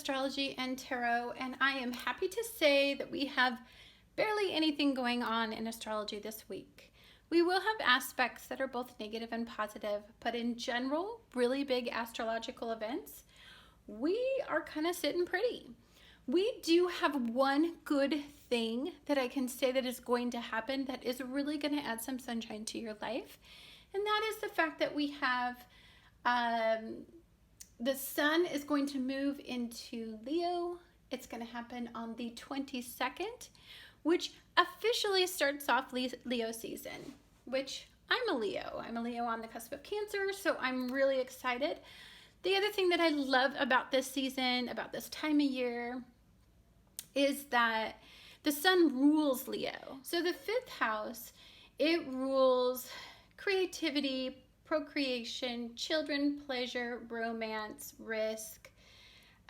Astrology and Tarot, and I am happy to say that we have barely anything going on in astrology this week. We will have aspects that are both negative and positive, but in general, really big astrological events, we are kind of sitting pretty. We do have one good thing that I can say that is going to happen that is really going to add some sunshine to your life, and that is the fact that we have the sun is going to move into Leo. It's going to happen on the 22nd, which officially starts off Leo season, which I'm a Leo. I'm a Leo on the cusp of Cancer, so I'm really excited. The other thing that I love about this season, about this time of year, is that the sun rules Leo. So the fifth house, it rules creativity, procreation, children, pleasure, romance, risk.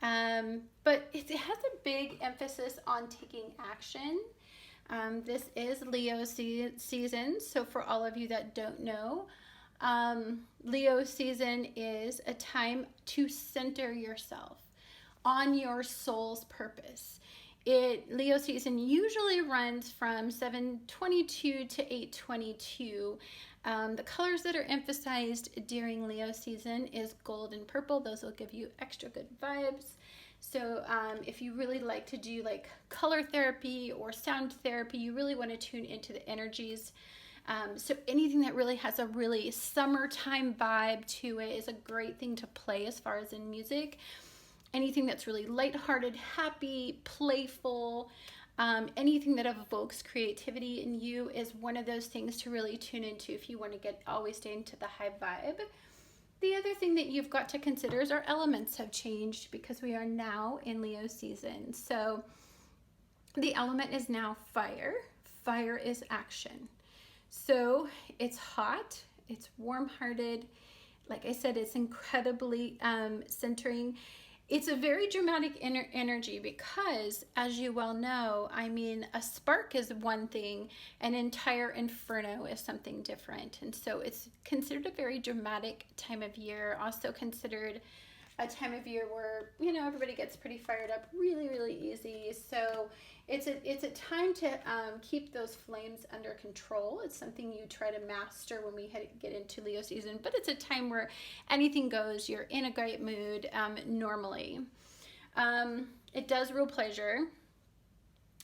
But it has a big emphasis on taking action. This is Leo season, so for all of you that don't know, Leo season is a time to center yourself on your soul's purpose. Leo season usually runs from 7/22 to 8/22. The colors that are emphasized during Leo season is gold and purple. Those will give you extra good vibes. So if you really like to do like color therapy or sound therapy, you really want to tune into the energies. So anything that really has a really summertime vibe to it is a great thing to play as far as in music. Anything that's really lighthearted, happy, playful, anything that evokes creativity in you is one of those things to really tune into if you want to always stay into the high vibe. The other thing that you've got to consider is our elements have changed because we are now in Leo season. So the element is now fire. Fire is action. So it's hot, it's warm-hearted. Like I said, it's incredibly centering. It's a very dramatic energy because, as you well know, I mean, a spark is one thing, an entire inferno is something different. And so it's considered a very dramatic time of year, also considered a time of year where, you know, everybody gets pretty fired up really, really easy. So it's a time to keep those flames under control. It's something you try to master when we get into Leo season, but it's a time where anything goes. You're in a great mood normally. It does rule pleasure.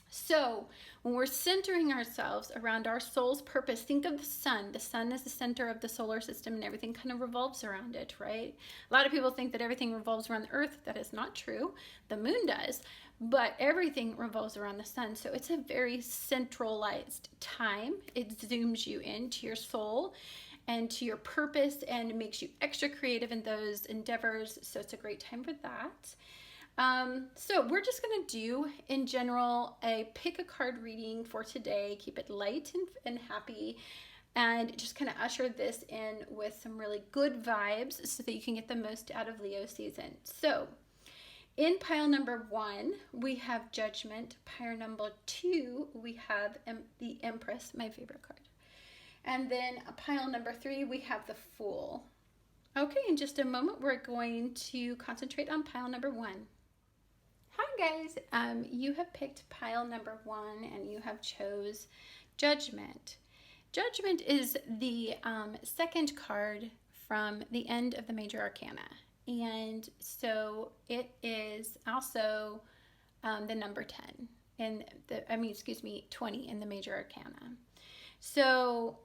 So when we're centering ourselves around our soul's purpose, think of the sun. The sun is the center of the solar system and everything kind of revolves around it, right? A lot of people think that everything revolves around the earth. That is not true. The moon does, but everything revolves around the sun. So it's a very centralized time. It zooms you into your soul and to your purpose and makes you extra creative in those endeavors. So it's a great time for that. So we're just going to do, in general, a pick a card reading for today. Keep it light and happy, and just kind of usher this in with some really good vibes so that you can get the most out of Leo season. So in pile number 1, we have Judgment. Pile number 2, we have the Empress, my favorite card. And then pile number 3, we have the Fool. Okay, in just a moment, we're going to concentrate on pile number 1. Hi guys, you have picked pile number 1 and you have chose Judgment. Judgment is the second card from the end of the Major Arcana, and so it is also the number 10 in the 20 in the Major Arcana. So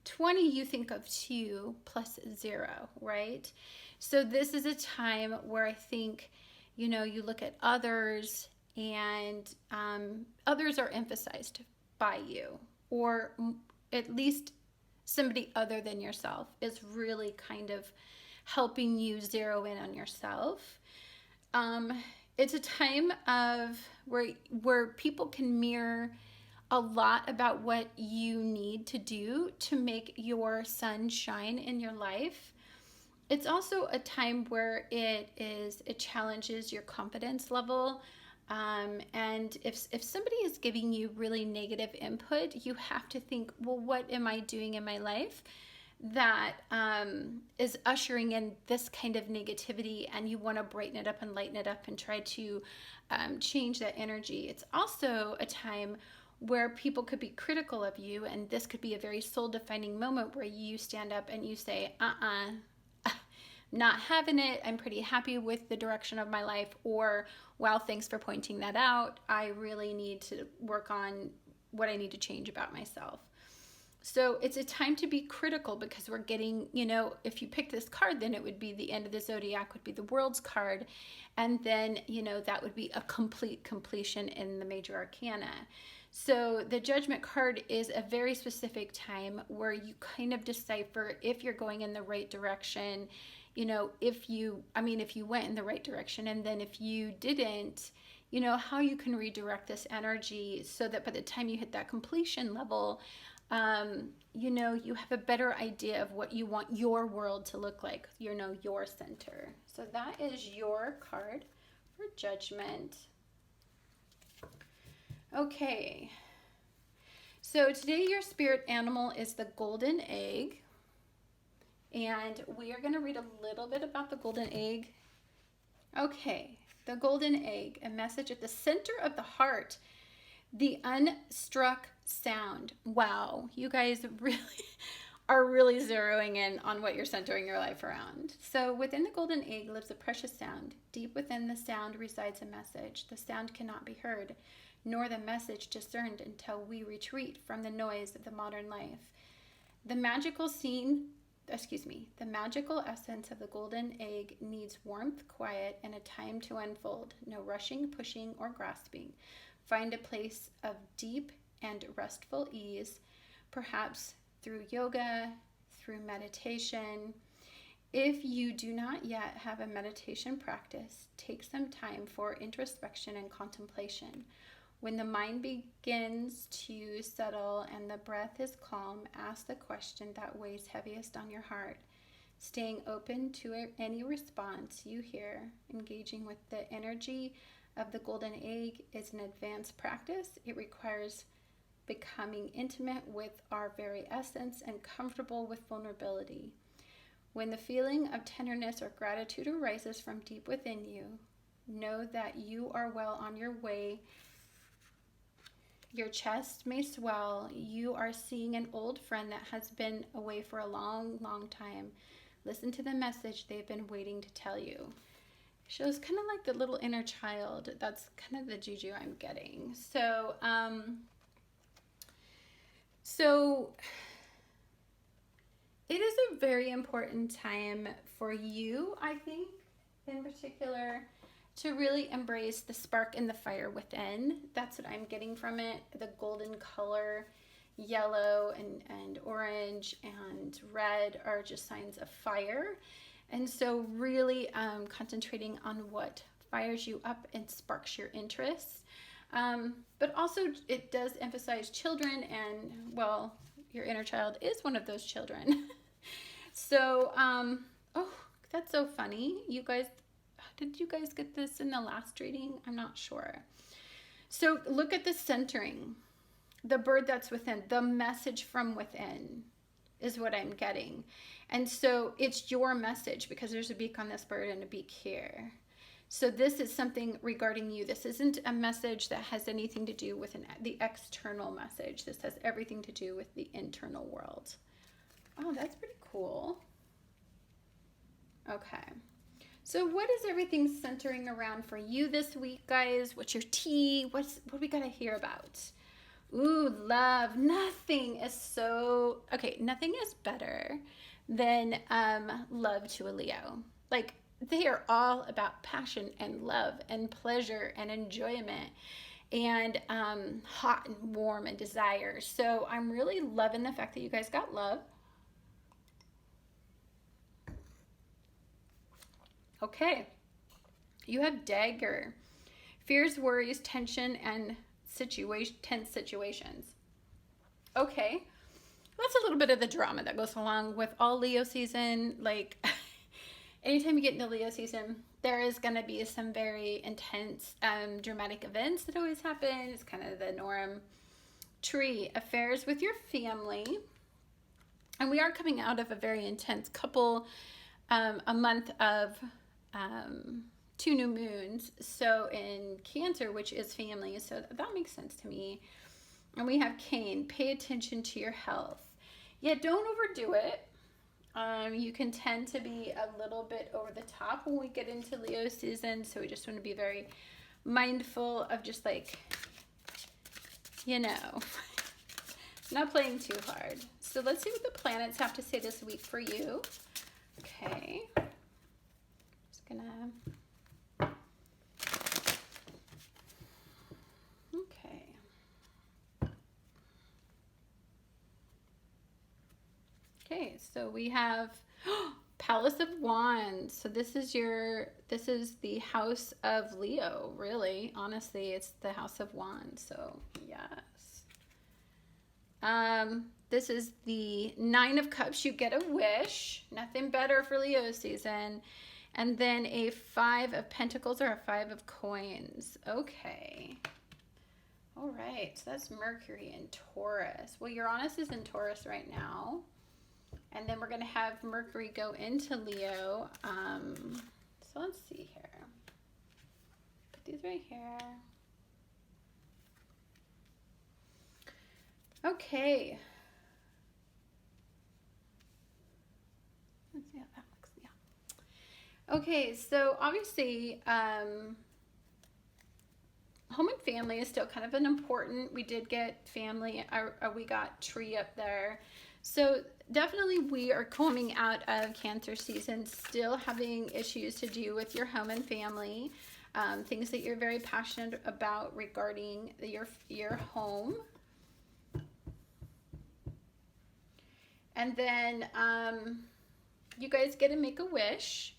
20, you think of 2 plus 0, right? So this is a time where I think, you know, you look at others and others are emphasized by you, or at least somebody other than yourself is really kind of helping you zero in on yourself. It's a time of where people can mirror a lot about what you need to do to make your sun shine in your life. It's also a time where it challenges your confidence level. And if somebody is giving you really negative input, you have to think, well, what am I doing in my life that is ushering in this kind of negativity, and you want to brighten it up and lighten it up and try to change that energy. It's also a time where people could be critical of you, and this could be a very soul-defining moment where you stand up and you say, not having it, I'm pretty happy with the direction of my life, or, wow, thanks for pointing that out, I really need to work on what I need to change about myself. So it's a time to be critical, because we're getting, if you pick this card, then it would be the end of the zodiac, would be the World's card. And then, that would be a completion in the major arcana. So the Judgment card is a very specific time where you kind of decipher if you're going in the right direction, if you went in the right direction, and then if you didn't, how you can redirect this energy so that by the time you hit that completion level, you have a better idea of what you want your world to look like, your center. So that is your card for Judgment. Okay. So today your spirit animal is the golden egg. And we are going to read a little bit about the golden egg. Okay. The golden egg, a message at the center of the heart. The unstruck sound. Wow, you guys are really zeroing in on what you're centering your life around. So within the golden egg lives a precious sound. Deep within the sound resides a message. The sound cannot be heard, nor the message discerned until we retreat from the noise of the modern life. The magical essence of the golden egg needs warmth, quiet, and a time to unfold. No rushing, pushing, or grasping. Find a place of deep and restful ease, perhaps through yoga, through meditation. If you do not yet have a meditation practice, take some time for introspection and contemplation. When the mind begins to settle and the breath is calm, ask the question that weighs heaviest on your heart. Staying open to any response you hear, engaging with the energy of the golden egg is an advanced practice. It requires becoming intimate with our very essence and comfortable with vulnerability. When the feeling of tenderness or gratitude arises from deep within you, know that you are well on your way. Your chest may swell. You are seeing an old friend that has been away for a long, long time. Listen to the message they've been waiting to tell you. It shows kind of like the little inner child. That's kind of the juju I'm getting. So it is a very important time for you, I think, in particular, to really embrace the spark and the fire within. That's what I'm getting from it. The golden color, yellow and orange and red are just signs of fire. And so really concentrating on what fires you up and sparks your interests. But also it does emphasize children, and, well, your inner child is one of those children. So, oh, that's so funny. You guys, did you guys get this in the last reading? I'm not sure. So look at the centering, the bird that's within, the message from within is what I'm getting. And so it's your message, because there's a beak on this bird and a beak here. So this is something regarding you. This isn't a message that has anything to do with the external message. This has everything to do with the internal world. Oh, that's pretty cool. Okay. So what is everything centering around for you this week, guys? What's your tea? What we got to hear about? Ooh, love. Nothing is better than love to a Leo. Like, they are all about passion and love and pleasure and enjoyment and hot and warm and desire. So I'm really loving the fact that you guys got love. Okay, you have Dagger. Fears, worries, tension, and tense situations. Okay, that's a little bit of the drama that goes along with all Leo season. Like, anytime you get into Leo season, there is going to be some very intense, dramatic events that always happen. It's kind of the norm. Tree, affairs with your family. And we are coming out of a very intense a month of two new moons. So in Cancer, which is family, so that makes sense to me. And we have Cain, pay attention to your health. Yeah, don't overdo it. You can tend to be a little bit over the top when we get into Leo season. So we just want to be very mindful of just like, not playing too hard. So let's see what the planets have to say this week for you. Okay. Just gonna... Okay. Okay, so we have Palace of Wands. So this is the House of Leo, really. Honestly, it's the House of Wands. So, yes. This is the Nine of Cups. You get a wish. Nothing better for Leo season. And then a Five of Pentacles or a Five of Coins. Okay. All right. So that's Mercury in Taurus. Well, Uranus is in Taurus right now. And then we're going to have Mercury go into Leo. So let's see here. Put these right here. Okay. Let's see how that looks. Yeah. Okay, so obviously, home and family is still kind of an important. We did get family. We got tree up there. So definitely we are coming out of Cancer season still having issues to do with your home and family, things that you're very passionate about regarding your home. And then you guys get to make a wish.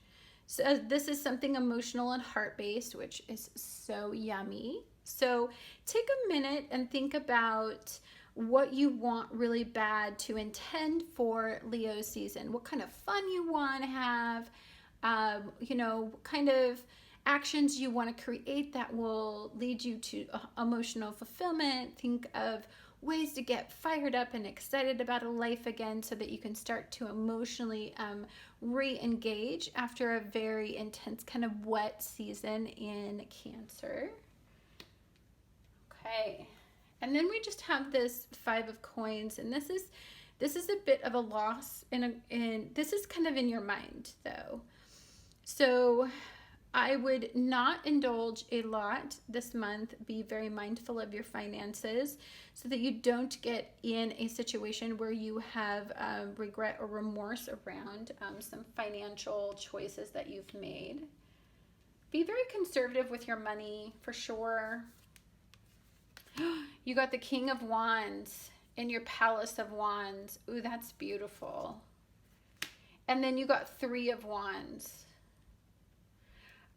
So this is something emotional and heart-based, which is so yummy. So take a minute and think about what you want really bad to intend for Leo season. What kind of fun you want to have, kind of actions you want to create that will lead you to emotional fulfillment. Think of ways to get fired up and excited about a life again so that you can start to emotionally re-engage after a very intense kind of wet season in Cancer. Okay. And then we just have this Five of Coins, and this is a bit of a loss in this is kind of in your mind though. So I would not indulge a lot this month. Be very mindful of your finances so that you don't get in a situation where you have regret or remorse around some financial choices that you've made. Be very conservative with your money for sure. You got the King of Wands in your Palace of Wands. Ooh, that's beautiful. And then you got Three of Wands.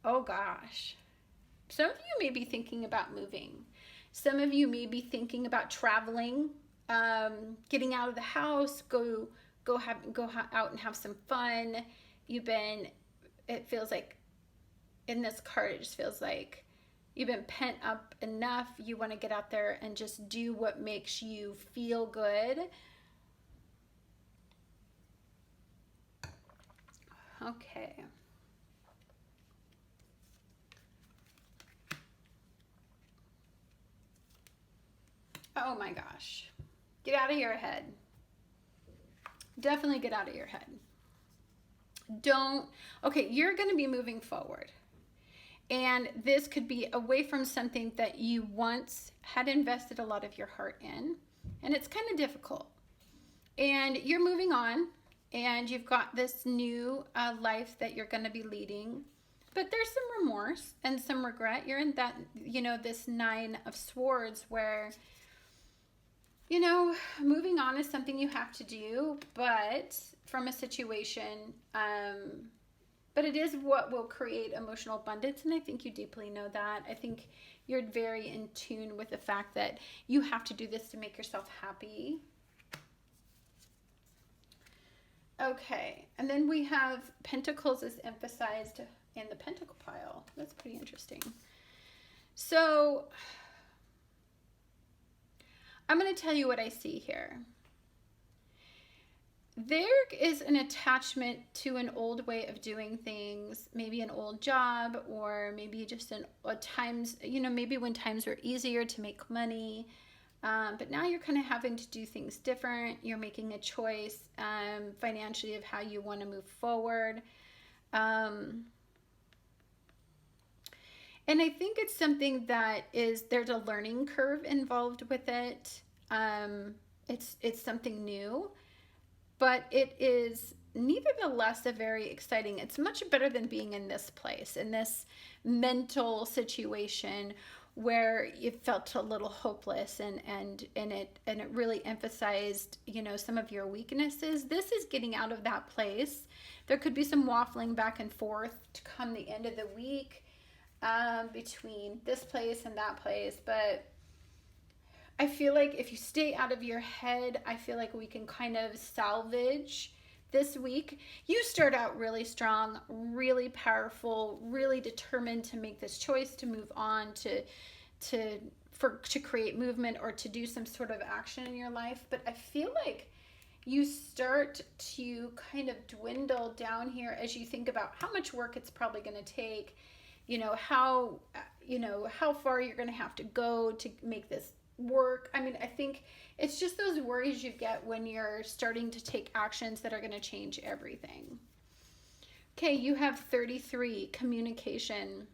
Oh gosh. Some of you may be thinking about moving. Some of you may be thinking about traveling, getting out of the house, go out and have some fun. It feels like in this card, it just feels like you've been pent up enough. You want to get out there and just do what makes you feel good. Okay. Oh my gosh. Get out of your head. Definitely get out of your head. Okay, you're going to be moving forward. And this could be away from something that you once had invested a lot of your heart in. And it's kind of difficult. And you're moving on. And you've got this new life that you're going to be leading. But there's some remorse and some regret. You're in that, this Nine of Swords where, moving on is something you have to do. But from a situation... but it is what will create emotional abundance, and I think you deeply know that. I think you're very in tune with the fact that you have to do this to make yourself happy. Okay, and then we have Pentacles is emphasized in the Pentacle pile. That's pretty interesting. So I'm going to tell you what I see here. there is an attachment to an old way of doing things, maybe an old job, or maybe just a times, maybe when times were easier to make money. But now you're kind of having to do things different. You're making a choice financially of how you want to move forward. And I think it's something that there's a learning curve involved with it. It's something new, but it is nevertheless a very exciting. It's much better than being in this place, in this mental situation where it felt a little hopeless, and it really emphasized, some of your weaknesses. This is getting out of that place. There could be some waffling back and forth to come the end of the week, between this place and that place, but I feel like if you stay out of your head, I feel like we can kind of salvage this week. You start out really strong, really powerful, really determined to make this choice, to move on, to create movement or to do some sort of action in your life. But I feel like you start to kind of dwindle down here as you think about how much work it's probably going to take, how far you're going to have to go to make this work. I mean, I think it's just those worries you get when you're starting to take actions that are going to change everything. Okay, you have 33, communication.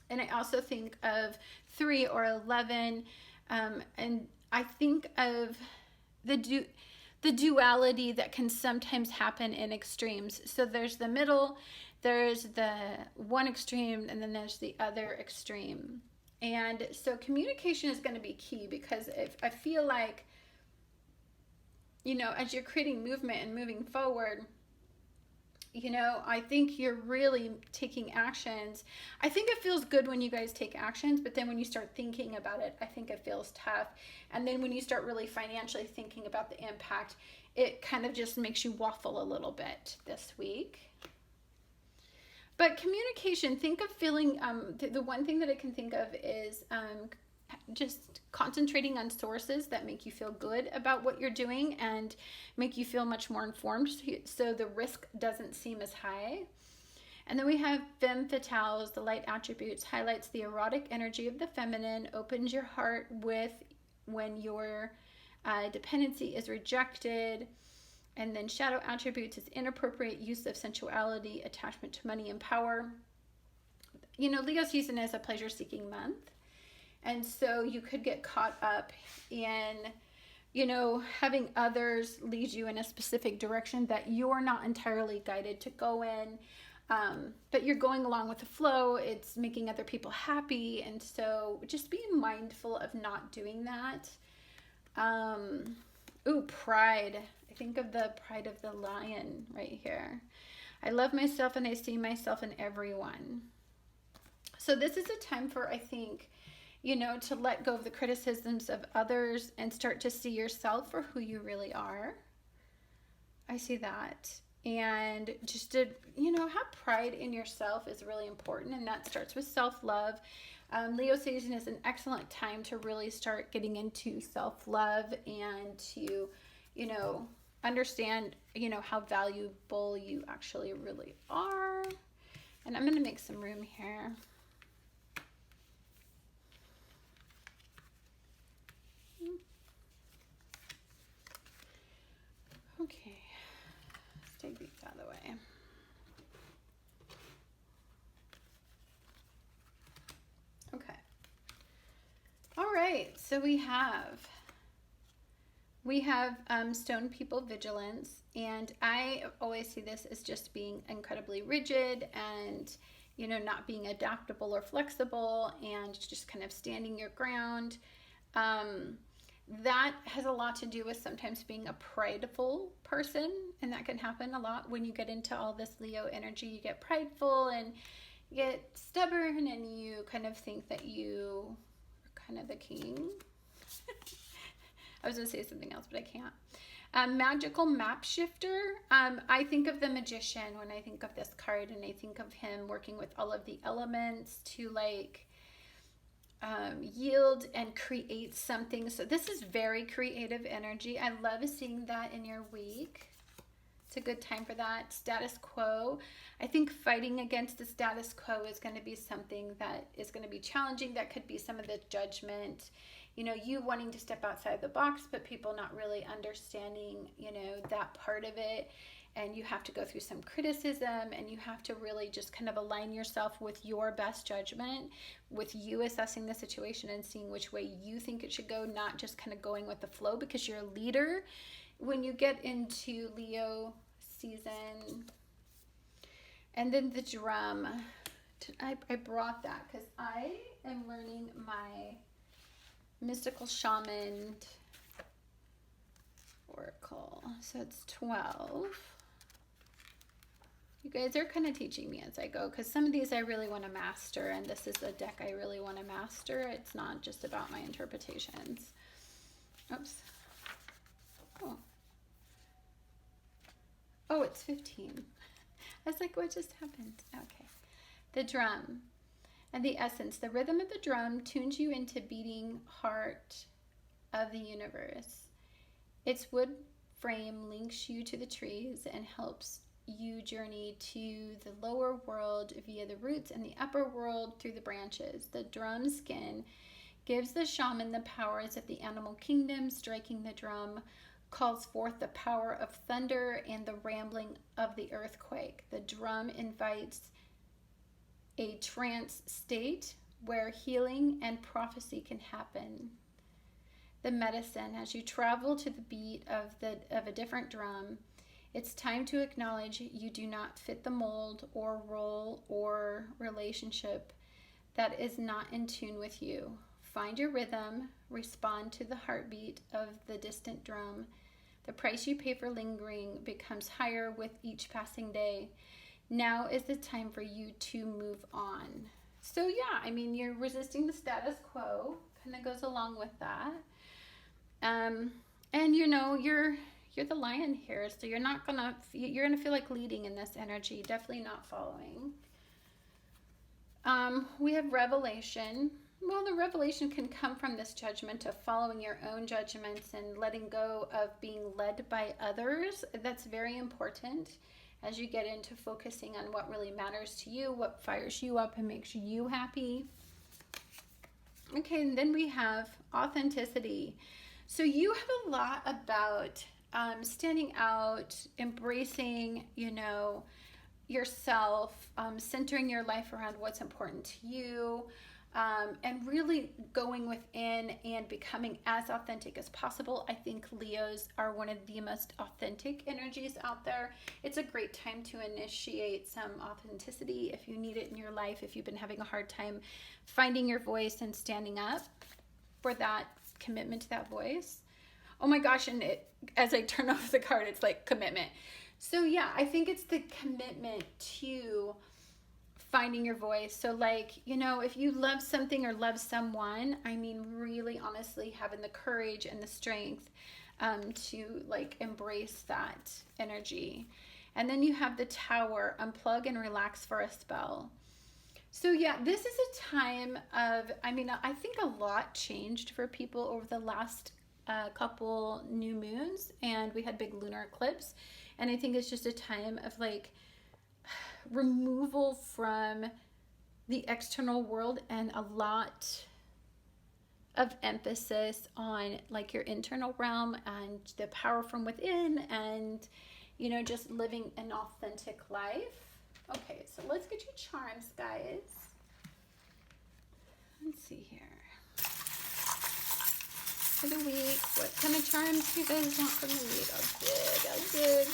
And I also think of 3 or 11, and I think of the duality that can sometimes happen in extremes. So there's the middle, there's the one extreme, and then there's the other extreme. And so communication is going to be key, because if I feel like, as you're creating movement and moving forward, I think you're really taking actions. I think it feels good when you guys take actions, but then when you start thinking about it, I think it feels tough. And then when you start really financially thinking about the impact, it kind of just makes you waffle a little bit this week. But communication, think of feeling, the one thing that I can think of is just concentrating on sources that make you feel good about what you're doing and make you feel much more informed, so the risk doesn't seem as high. And then we have femme fatales, the light attributes, highlights the erotic energy of the feminine, opens your heart when your dependency is rejected. And then shadow attributes is inappropriate use of sensuality, attachment to money and power. Leo season is a pleasure-seeking month. And so you could get caught up in, having others lead you in a specific direction that you're not entirely guided to go in. But you're going along with the flow. It's making other people happy. And so just being mindful of not doing that. Pride. I think of the pride of the lion right here. I love myself and I see myself in everyone. So this is a time for, I think, to let go of the criticisms of others and start to see yourself for who you really are. I see that. And just to, have pride in yourself is really important. And that starts with self-love. Leo season is an excellent time to really start getting into self-love and to, understand, how valuable you actually really are. And I'm going to make some room here. Okay, let's take these out of the way. Okay. All right, so we have stone people vigilance, and I always see this as just being incredibly rigid and, not being adaptable or flexible and just kind of standing your ground. That has a lot to do with sometimes being a prideful person, and that can happen a lot when you get into all this Leo energy. You get prideful and you get stubborn, and you kind of think that you are kind of the king. I was going to say something else, but I can't. Magical map shifter. I think of the magician when I think of this card, and I think of him working with all of the elements to yield and create something. So this is very creative energy. I love seeing that in your week. It's a good time for that. Status quo. I think fighting against the status quo is going to be something that is going to be challenging. That could be some of the judgment, you know, you wanting to step outside the box, but people not really understanding, you know, that part of it. And you have to go through some criticism, and you have to really just kind of align yourself with your best judgment, with you assessing the situation and seeing which way you think it should go, not just kind of going with the flow, because you're a leader. When you get into Leo season, and then the drum, I brought that because I am learning my mystical shaman oracle. So it's 12. You guys are kind of teaching me as I go, because some of these I really want to master, and this is a deck I really want to master. It's not just about my interpretations. Oops. Oh, it's 15. I was like, what just happened? Okay. The drum and the essence. The rhythm of the drum tunes you into beating heart of the universe. Its wood frame links you to the trees and helps you journey to the lower world via the roots and the upper world through the branches. The drum skin gives the shaman the powers of the animal kingdom. Striking the drum calls forth the power of thunder and the rambling of the earthquake. The drum invites a trance state where healing and prophecy can happen. The medicine. As you travel to the beat of a different drum, it's time to acknowledge you do not fit the mold or role or relationship that is not in tune with you. Find your rhythm, respond to the heartbeat of the distant drum. The price you pay for lingering becomes higher with each passing day. Now is the time for you to move on. So yeah, I mean, you're resisting the status quo, kind of goes along with that. And you know, you're the lion here, so you're gonna feel like leading in this energy, definitely not following. We have revelation. Well, the revelation can come from this judgment of following your own judgments and letting go of being led by others. That's very important as you get into focusing on what really matters to you, what fires you up and makes you happy. Okay, and then we have authenticity. So you have a lot about standing out, embracing, you know, yourself, centering your life around what's important to you, and really going within and becoming as authentic as possible. I think Leos are one of the most authentic energies out there. It's a great time to initiate some authenticity if you need it in your life, if you've been having a hard time finding your voice and standing up for that commitment to that voice. Oh my gosh, and as I turn off the card, it's like commitment. So yeah, I think it's the commitment to finding your voice. So like, you know, if you love something or love someone, I mean, really honestly having the courage and the strength to like embrace that energy. And then you have the Tower, unplug and relax for a spell. So yeah, this is a time of, I mean, I think a lot changed for people over the last couple new moons, and we had big lunar eclipse. And I think it's just a time of like removal from the external world and a lot of emphasis on like your internal realm and the power from within, and you know, just living an authentic life. Okay, so let's get your charms, guys. Let's see here. For the week, what kind of charms do you guys want from the week? Oh, good.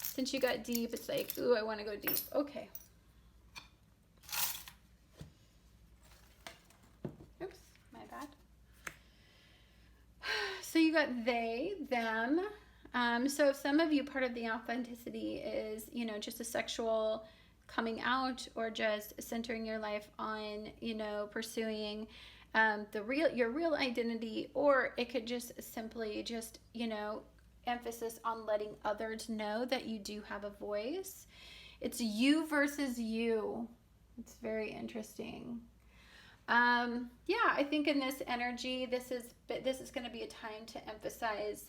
Since you got deep, it's like, ooh, I want to go deep. Okay. Oops, my bad. So you got they, them. So if some of you, part of the authenticity is, you know, just a sexual coming out, or just centering your life on, you know, pursuing your real identity, or it could just simply just, you know, emphasis on letting others know that you do have a voice. It's you versus you. It's very interesting. Yeah, I think in this energy, this is going to be a time to emphasize.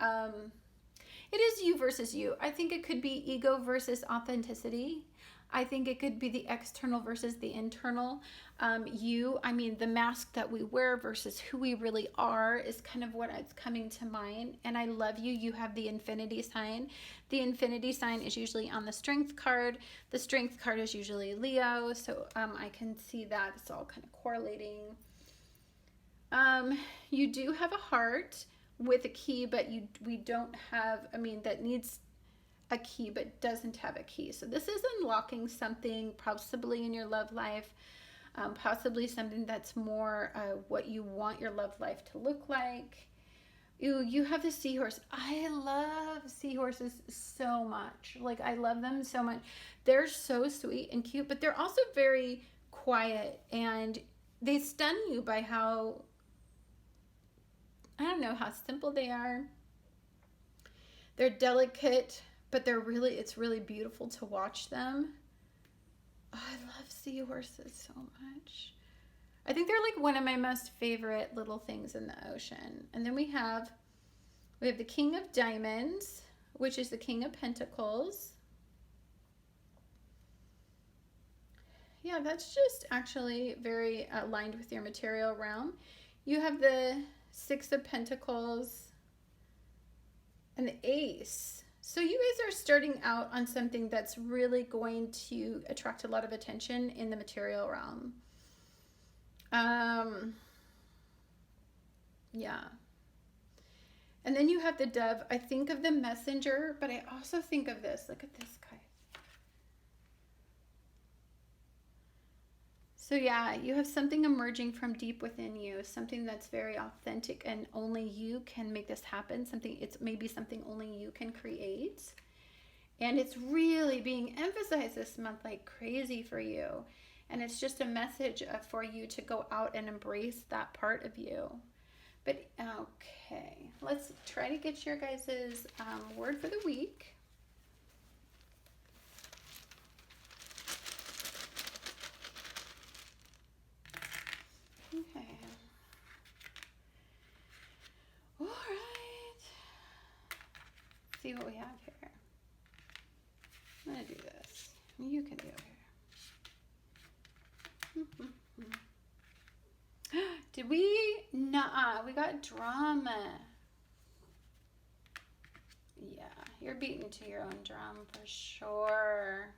It is you versus you. I think it could be ego versus authenticity. I think it could be the external versus the internal. I mean, the mask that we wear versus who we really are is kind of what is coming to mind. And I love you. You have the infinity sign. The infinity sign is usually on the strength card. The strength card is usually Leo. So I can see that it's all kind of correlating. You do have a heart with a key, but we don't have, I mean, that needs a key but doesn't have a key. So this is unlocking something possibly in your love life, possibly something that's more what you want your love life to look like. You have the seahorse. I love seahorses so much. Like, I love them so much. They're so sweet and cute, but they're also very quiet, and they stun you by how, I don't know, how simple they are. They're delicate, but it's really beautiful to watch them. Oh, I love seahorses so much. I think they're like one of my most favorite little things in the ocean. And then we have the King of Diamonds, which is the King of Pentacles. Yeah, that's just actually very aligned with your material realm. You have the Six of Pentacles and the Ace. So you guys are starting out on something that's really going to attract a lot of attention in the material realm. Yeah. And then you have the Dove. I think of the Messenger, but I also think of this. Look at this guy. So yeah, you have something emerging from deep within you, something that's very authentic, and only you can make this happen. It's maybe something only you can create. And it's really being emphasized this month like crazy for you. And it's just a message for you to go out and embrace that part of you. But okay, let's try to get your guys' word for the week. Okay. All right. Let's see what we have here. I'm going to do this. You can do it here. Did we? Nuh-uh. We got drama. Yeah, you're beating to your own drum for sure.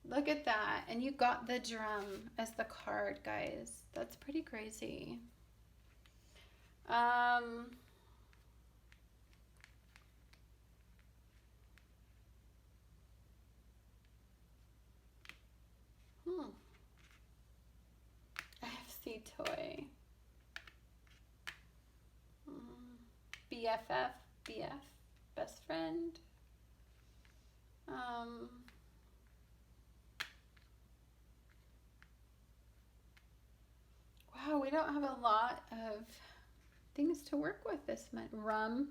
Look at that. And you got the drum as the card, guys. That's pretty crazy. AFC toy. BFF, BF, best friend. Wow, we don't have a lot of things to work with this month. Rum.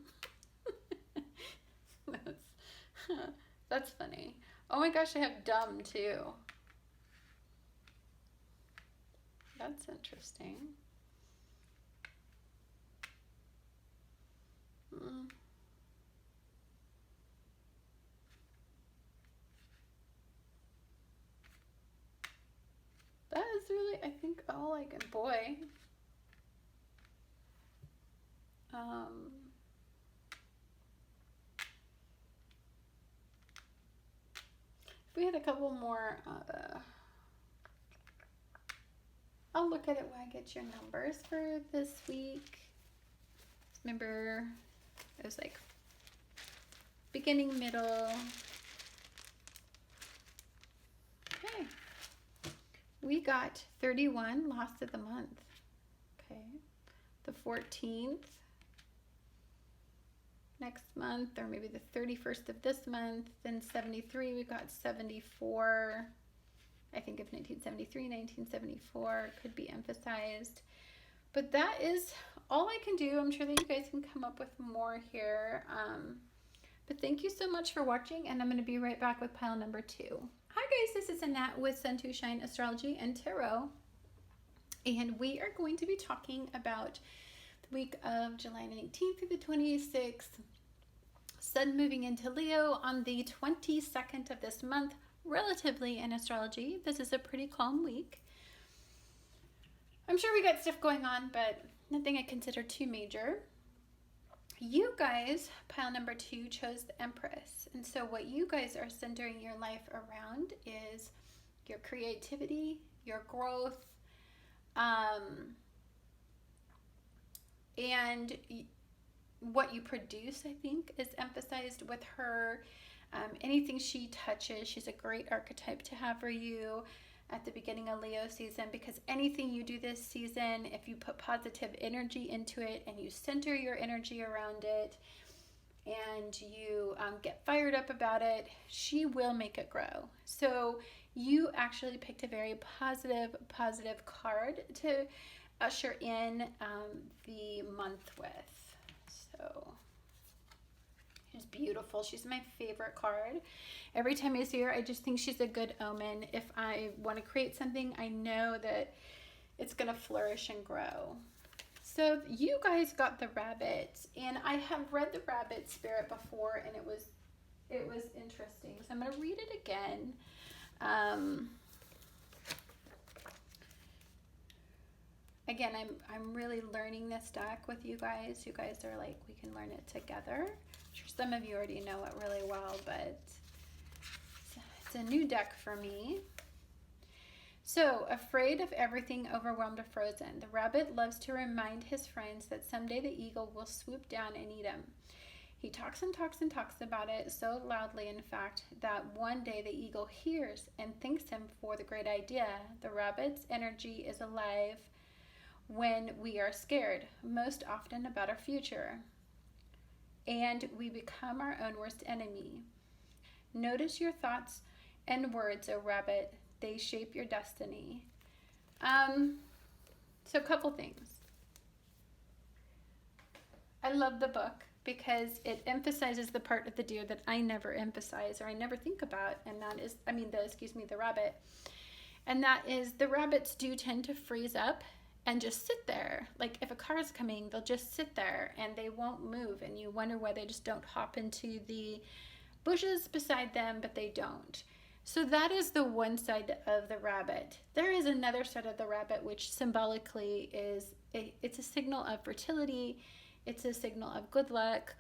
That's funny. Oh my gosh, I have dumb too. That's interesting. That is really, I think, all I can, boy. If we had a couple more, I'll look at it when I get your numbers for this week. Remember, it was like beginning, middle. Okay. We got 31, lost of the month. Okay. The 14th. Next month, or maybe the 31st of this month. Then 73, we got 74. I think of 1973, 1974 could be emphasized. But that is all I can do. I'm sure that you guys can come up with more here. But thank you so much for watching, and I'm going to be right back with pile number 2. Hi guys, this is Annette with Sun to Shine Astrology and Tarot. And we are going to be talking about the week of July 19th through the 26th. Sun moving into Leo on the 22nd of this month. Relatively in astrology, this is a pretty calm week. I'm sure we got stuff going on, but nothing I consider too major. You guys, pile number 2, chose the Empress. And so what you guys are centering your life around is your creativity, your growth, and what you produce, I think, is emphasized with her. Anything she touches, she's a great archetype to have for you at the beginning of Leo season, because anything you do this season, if you put positive energy into it and you center your energy around it and you get fired up about it, she will make it grow. So you actually picked a very positive card to usher in the month with. So she's beautiful. She's my favorite card. Every time I see her, I just think she's a good omen. If I want to create something, I know that it's going to flourish and grow. So you guys got the rabbit, and I have read the rabbit spirit before, and it was interesting. So I'm going to read it again. Again, I'm really learning this deck with you guys. You guys are like, we can learn it together. I'm sure some of you already know it really well, but it's a new deck for me. So, afraid of everything, overwhelmed or frozen. The rabbit loves to remind his friends that someday the eagle will swoop down and eat him. He talks and talks and talks about it so loudly, in fact, that one day the eagle hears and thanks him for the great idea. The rabbit's energy is alive when we are scared, most often about our future, and we become our own worst enemy. Notice your thoughts and words, O rabbit. They shape your destiny. So a couple things. I love the book because it emphasizes the part of the deer that I never emphasize or I never think about, and that is, the rabbit. And that is, the rabbits do tend to freeze up and just sit there. Like if a car is coming, they'll just sit there and they won't move, and you wonder why they just don't hop into the bushes beside them, but they don't. So that is the one side of the rabbit. There is another side of the rabbit, which symbolically it's a signal of fertility. It's a signal of good luck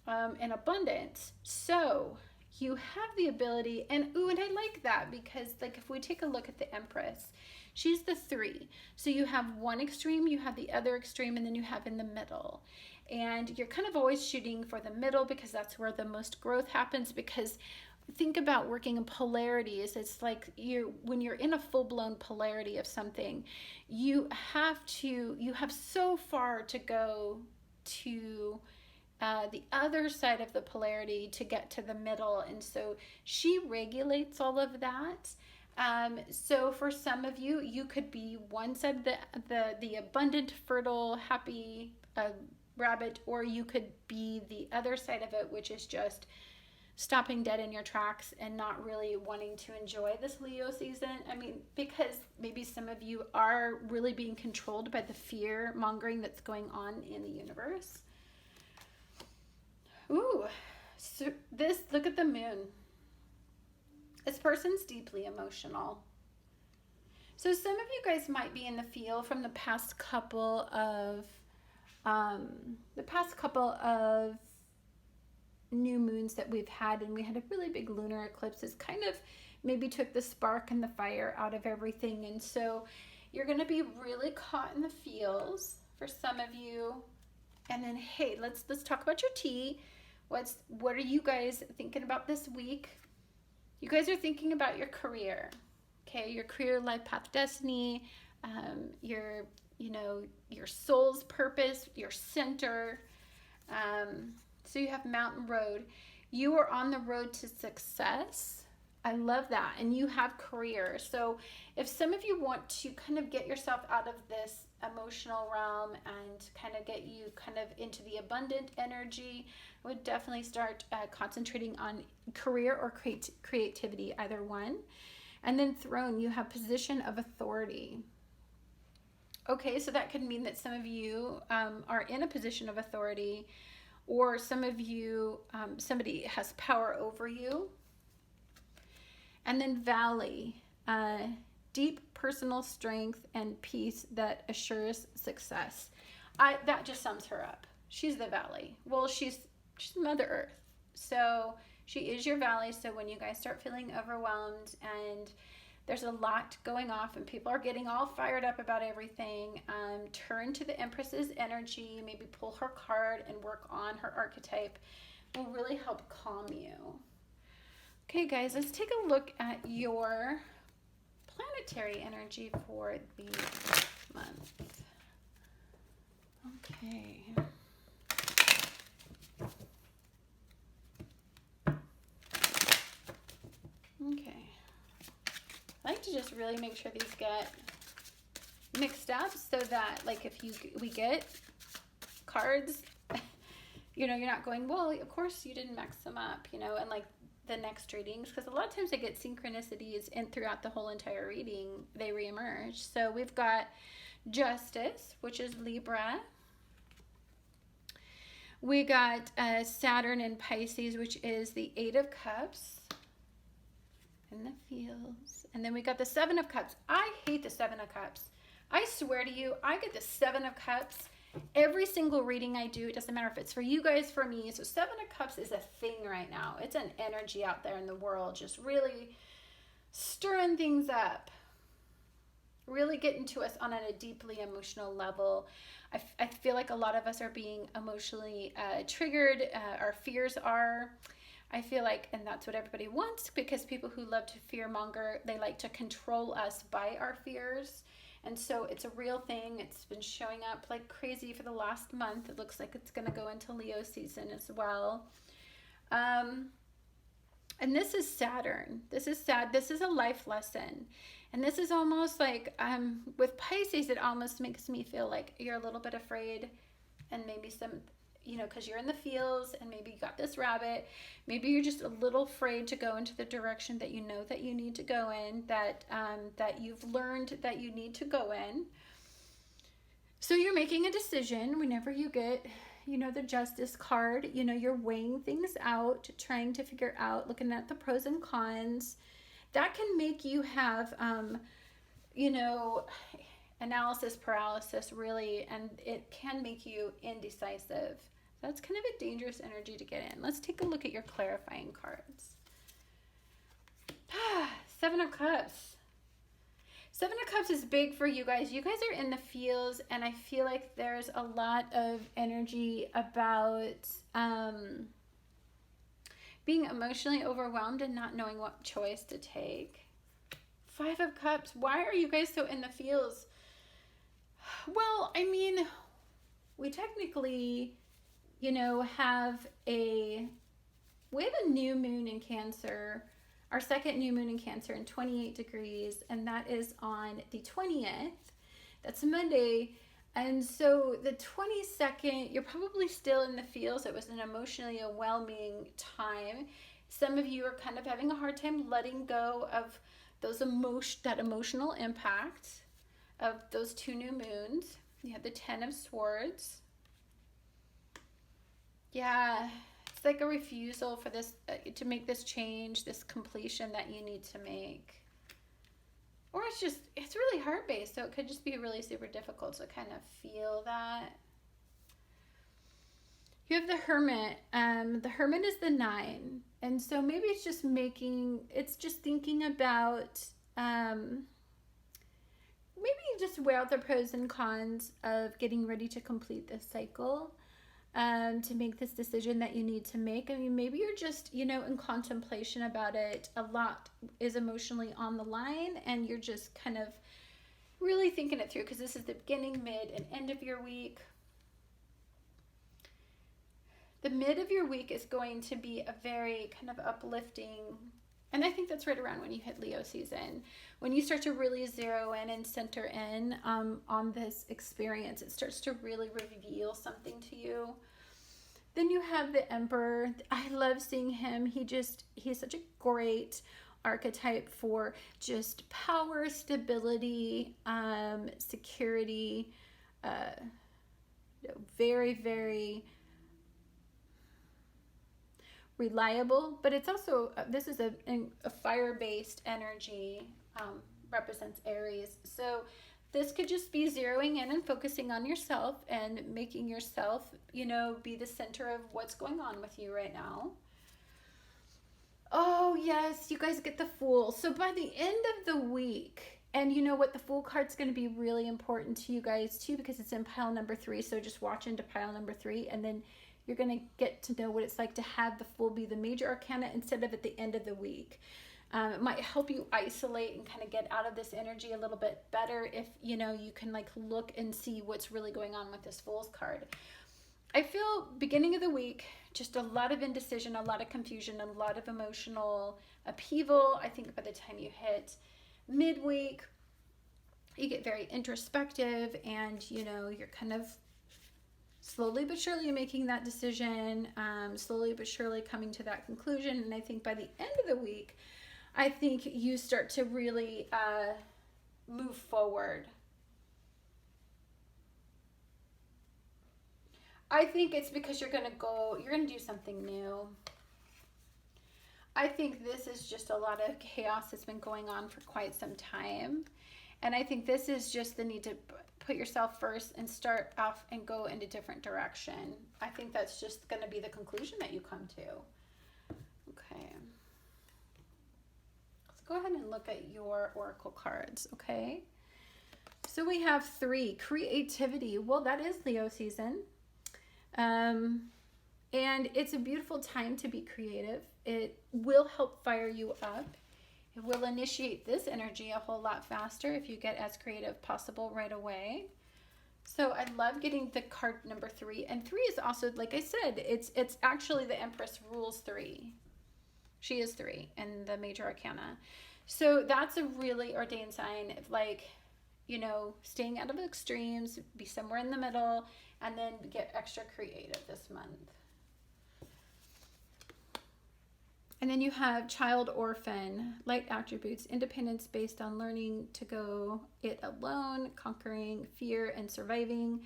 and abundance. So you have the ability, and I like that because, like, if we take a look at the Empress, she's the 3. So you have one extreme, you have the other extreme, and then you have in the middle. And you're kind of always shooting for the middle because that's where the most growth happens. Because think about working in polarities. It's like when you're in a full-blown polarity of something, you have so far to go to the other side of the polarity to get to the middle. And so she regulates all of that. So for some of you, you could be one side, the abundant, fertile, happy rabbit, or you could be the other side of it, which is just stopping dead in your tracks and not really wanting to enjoy this Leo season. Because maybe some of you are really being controlled by the fear mongering that's going on in the universe. Ooh, so look at the moon. This person's deeply emotional. So some of you guys might be in the feel from the past couple of new moons that we've had, and we had a really big lunar eclipse. It's kind of maybe took the spark and the fire out of everything, and so you're going to be really caught in the feels for some of you. And then, hey, let's talk about your tea. What are you guys thinking about this week? You guys are thinking about your career, okay? Your career, life path, destiny, your soul's purpose, your center. So you have Mountain Road. You are on the road to success. I love that. And you have career. So if some of you want to kind of get yourself out of this emotional realm and kind of get you kind of into the abundant energy, I would definitely start concentrating on career or creativity, either one. And then Throne, you have position of authority. Okay, so that could mean that some of you are in a position of authority, or some of you, somebody has power over you. And then Valley, deep personal strength and peace that assures success. That just sums her up. She's the Valley. Well, she's Mother Earth. So she is your Valley. So when you guys start feeling overwhelmed and there's a lot going off and people are getting all fired up about everything, turn to the Empress's energy, maybe pull her card and work on her archetype. Will really help calm you. Okay, guys, let's take a look at your planetary energy for the month. Okay. Okay. I like to just really make sure these get mixed up so that, like, if we get cards, you know, you're not going, well, of course you didn't mix them up, you know, and like the next readings, because a lot of times I get synchronicities in throughout the whole entire reading, they reemerge. So we've got Justice, which is Libra. We got Saturn in Pisces, which is the Eight of Cups in the fields. And then we got the Seven of Cups. I hate the Seven of Cups. I swear to you, I get the Seven of Cups every single reading I do. It doesn't matter if it's for you guys, for me. So Seven of Cups is a thing right now. It's an energy out there in the world, just really stirring things up, really getting to us on a deeply emotional level. I feel like a lot of us are being emotionally triggered. Our fears are. I feel like, and that's what everybody wants, because people who love to fearmonger, they like to control us by our fears. And so it's a real thing. It's been showing up like crazy for the last month. It looks like it's going to go into Leo season as well. And this is Saturn. This is sad. This is a life lesson. And this is almost like, with Pisces, it almost makes me feel like you're a little bit afraid, and maybe some, you know, because you're in the fields and maybe you got this rabbit. Maybe you're just a little afraid to go into the direction that you know that you need to go in, that you've learned that you need to go in. So you're making a decision whenever you get, you know, the Justice card. You know, you're weighing things out, trying to figure out, looking at the pros and cons. That can make you have, you know, analysis paralysis, really, and it can make you indecisive. That's kind of a dangerous energy to get in. Let's take a look at your clarifying cards. Seven of Cups. Seven of Cups is big for you guys. You guys are in the fields, and I feel like there's a lot of energy about being emotionally overwhelmed and not knowing what choice to take. Five of Cups. Why are you guys so in the fields? Well, I mean, we technically, you know, have a new moon in Cancer, our second new moon in Cancer in 28 degrees, and that is on the 20th. That's Monday. And so the 22nd, you're probably still in the fields. It was an emotionally overwhelming time. Some of you are kind of having a hard time letting go of those that emotional impact of those two new moons. You have the Ten of Swords. Yeah, it's like a refusal for this, to make this change, this completion that you need to make. Or it's really heart-based, so it could just be really super difficult to kind of feel that. You have the Hermit. The Hermit is the 9. And so maybe it's just thinking about, maybe you just weigh out the pros and cons of getting ready to complete this cycle, to make this decision that you need to make. I mean, maybe you're just, you know, in contemplation about it. A lot is emotionally on the line, and you're just kind of really thinking it through, because this is the beginning, mid, and end of your week. The mid of your week is going to be a very kind of uplifting, and I think that's right around when you hit Leo season. When you start to really zero in and center in on this experience, it starts to really reveal something to you. Then you have the Emperor. I love seeing him. He's such a great archetype for just power, stability, security, very, very reliable. But it's also, this is a fire-based energy, represents Aries. So this could just be zeroing in and focusing on yourself and making yourself, you know, be the center of what's going on with you right now. Oh, yes, you guys get the Fool. So by the end of the week, and you know what, the Fool card's going to be really important to you guys too, because it's in pile number 3. So just watch into pile number 3, and then you're going to get to know what it's like to have the Fool be the major arcana instead of at the end of the week. It might help you isolate and kind of get out of this energy a little bit better if, you know, you can like look and see what's really going on with this Fool's card. I feel beginning of the week, just a lot of indecision, a lot of confusion, a lot of emotional upheaval. I think by the time you hit midweek, you get very introspective, and, you know, you're kind of slowly but surely making that decision, slowly but surely coming to that conclusion. And I think by the end of the week, I think you start to really move forward. I think it's because you're going to do something new. I think this is just a lot of chaos that's been going on for quite some time. And I think this is just the need to put yourself first and start off and go in a different direction. I think that's just going to be the conclusion that you come to. Okay. Let's go ahead and look at your oracle cards, okay? So we have 3, creativity. Well, that is Leo season. And it's a beautiful time to be creative. It will help fire you up. It will initiate this energy a whole lot faster if you get as creative possible right away. So I love getting the card number 3. And 3 is also, like I said, it's actually the Empress rules 3. She is 3 in the major arcana. So that's a really ordained sign of, like, you know, staying out of extremes, be somewhere in the middle, and then get extra creative this month. And then you have child orphan, light attributes, independence based on learning to go it alone, conquering fear and surviving.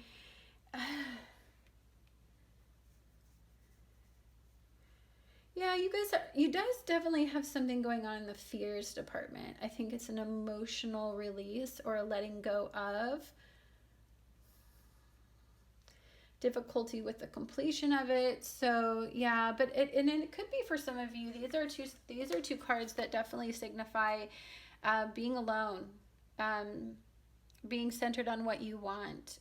Yeah, you guys definitely have something going on in the fears department. I think it's an emotional release or a letting go of. Difficulty with the completion of it. So yeah, but it could be for some of you. These are two cards that definitely signify being alone, being centered on what you want,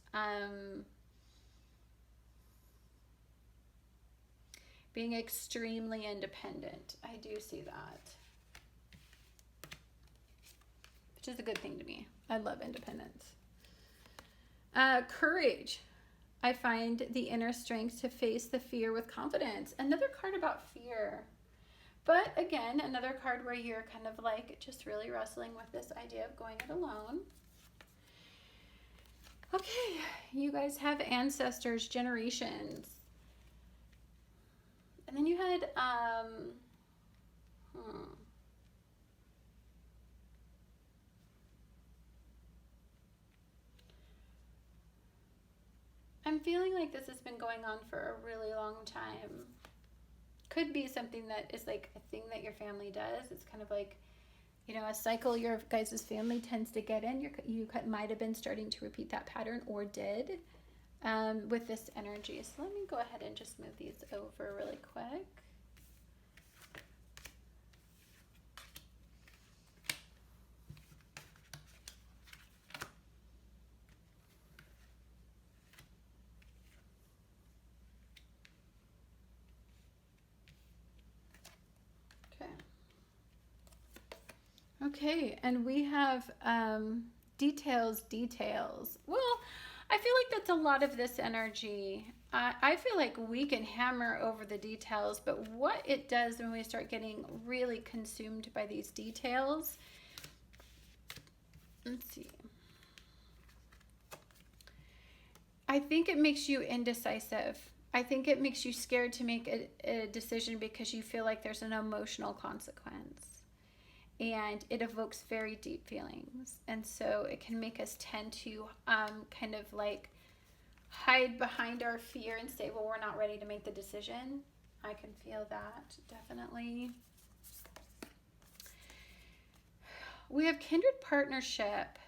being extremely independent. I do see that, which is a good thing to me. I love independence. Courage. I find the inner strength to face the fear with confidence. Another card about fear. But again, another card where you're kind of like just really wrestling with this idea of going it alone. Okay, you guys have ancestors, generations. And then you had, I'm feeling like this has been going on for a really long time. Could be something that is like a thing that your family does. It's kind of like, you know, a cycle your guys' family tends to get in. You might have been starting to repeat that pattern, or did, with this energy. So let me go ahead and just move these over really quick. Okay, and we have details. Well, I feel like that's a lot of this energy. I feel like we can hammer over the details, but what it does when we start getting really consumed by these details, let's see. I think it makes you indecisive. I think it makes you scared to make a decision because you feel like there's an emotional consequence. and it evokes very deep feelings. And so it can make us tend to kind of like hide behind our fear and say, well, we're not ready to make the decision. I can feel that, definitely. We have kindred partnership.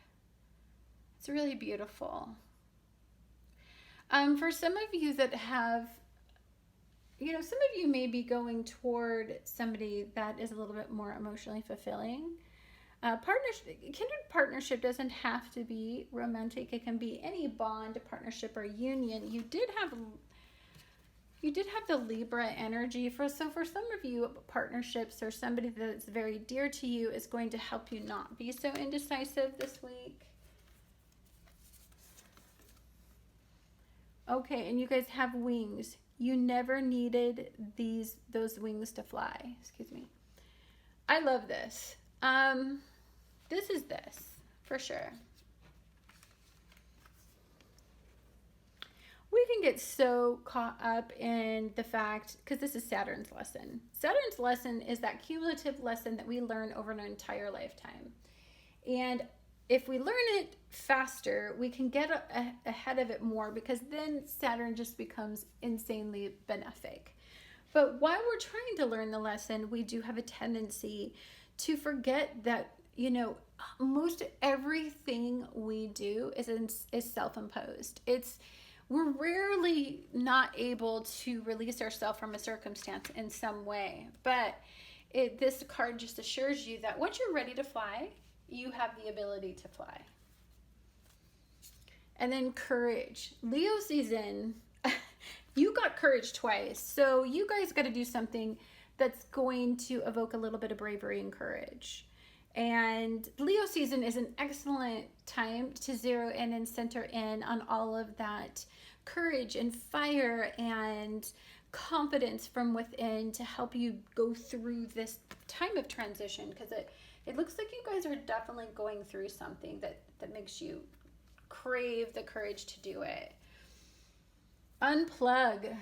It's really beautiful. For some of you that have, some of you may be going toward somebody that is a little bit more emotionally fulfilling. Kindred partnership doesn't have to be romantic. It can be any bond, partnership, or union. You did have the Libra energy. For some of you, partnerships or somebody that's very dear to you is going to help you not be so indecisive this week. Okay, and you guys have wings. You never needed those wings to fly. Excuse me. I love this. This is this, for sure. We can get so caught up in the fact, because this is Saturn's lesson. Saturn's lesson is that cumulative lesson that we learn over an entire lifetime. And if we learn it faster, we can get ahead of it more, because then Saturn just becomes insanely benefic. But while we're trying to learn the lesson, we do have a tendency to forget that, most everything we do is self-imposed. We're rarely not able to release ourselves from a circumstance in some way. But this card just assures you that once you're ready to fly, you have the ability to fly. And then courage. Leo season, you got courage twice. So you guys got to do something that's going to evoke a little bit of bravery and courage. And Leo season is an excellent time to zero in and center in on all of that courage and fire and confidence from within to help you go through this time of transition, because it looks like you guys are definitely going through something that makes you crave the courage to do it. Unplug.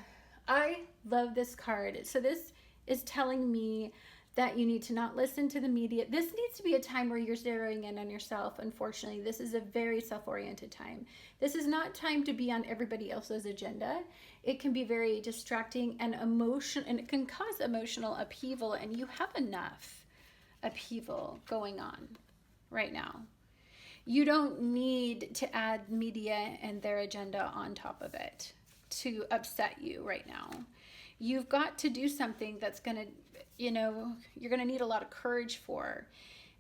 I love this card. So this is telling me that you need to not listen to the media. This needs to be a time where you're zeroing in on yourself. Unfortunately, this is a very self-oriented time. This is not time to be on everybody else's agenda. It can be very distracting and and it can cause emotional upheaval, and you have enough upheaval going on right now. You don't need to add media and their agenda on top of it to upset you right now. You've got to do something that's going to, you're going to need a lot of courage for.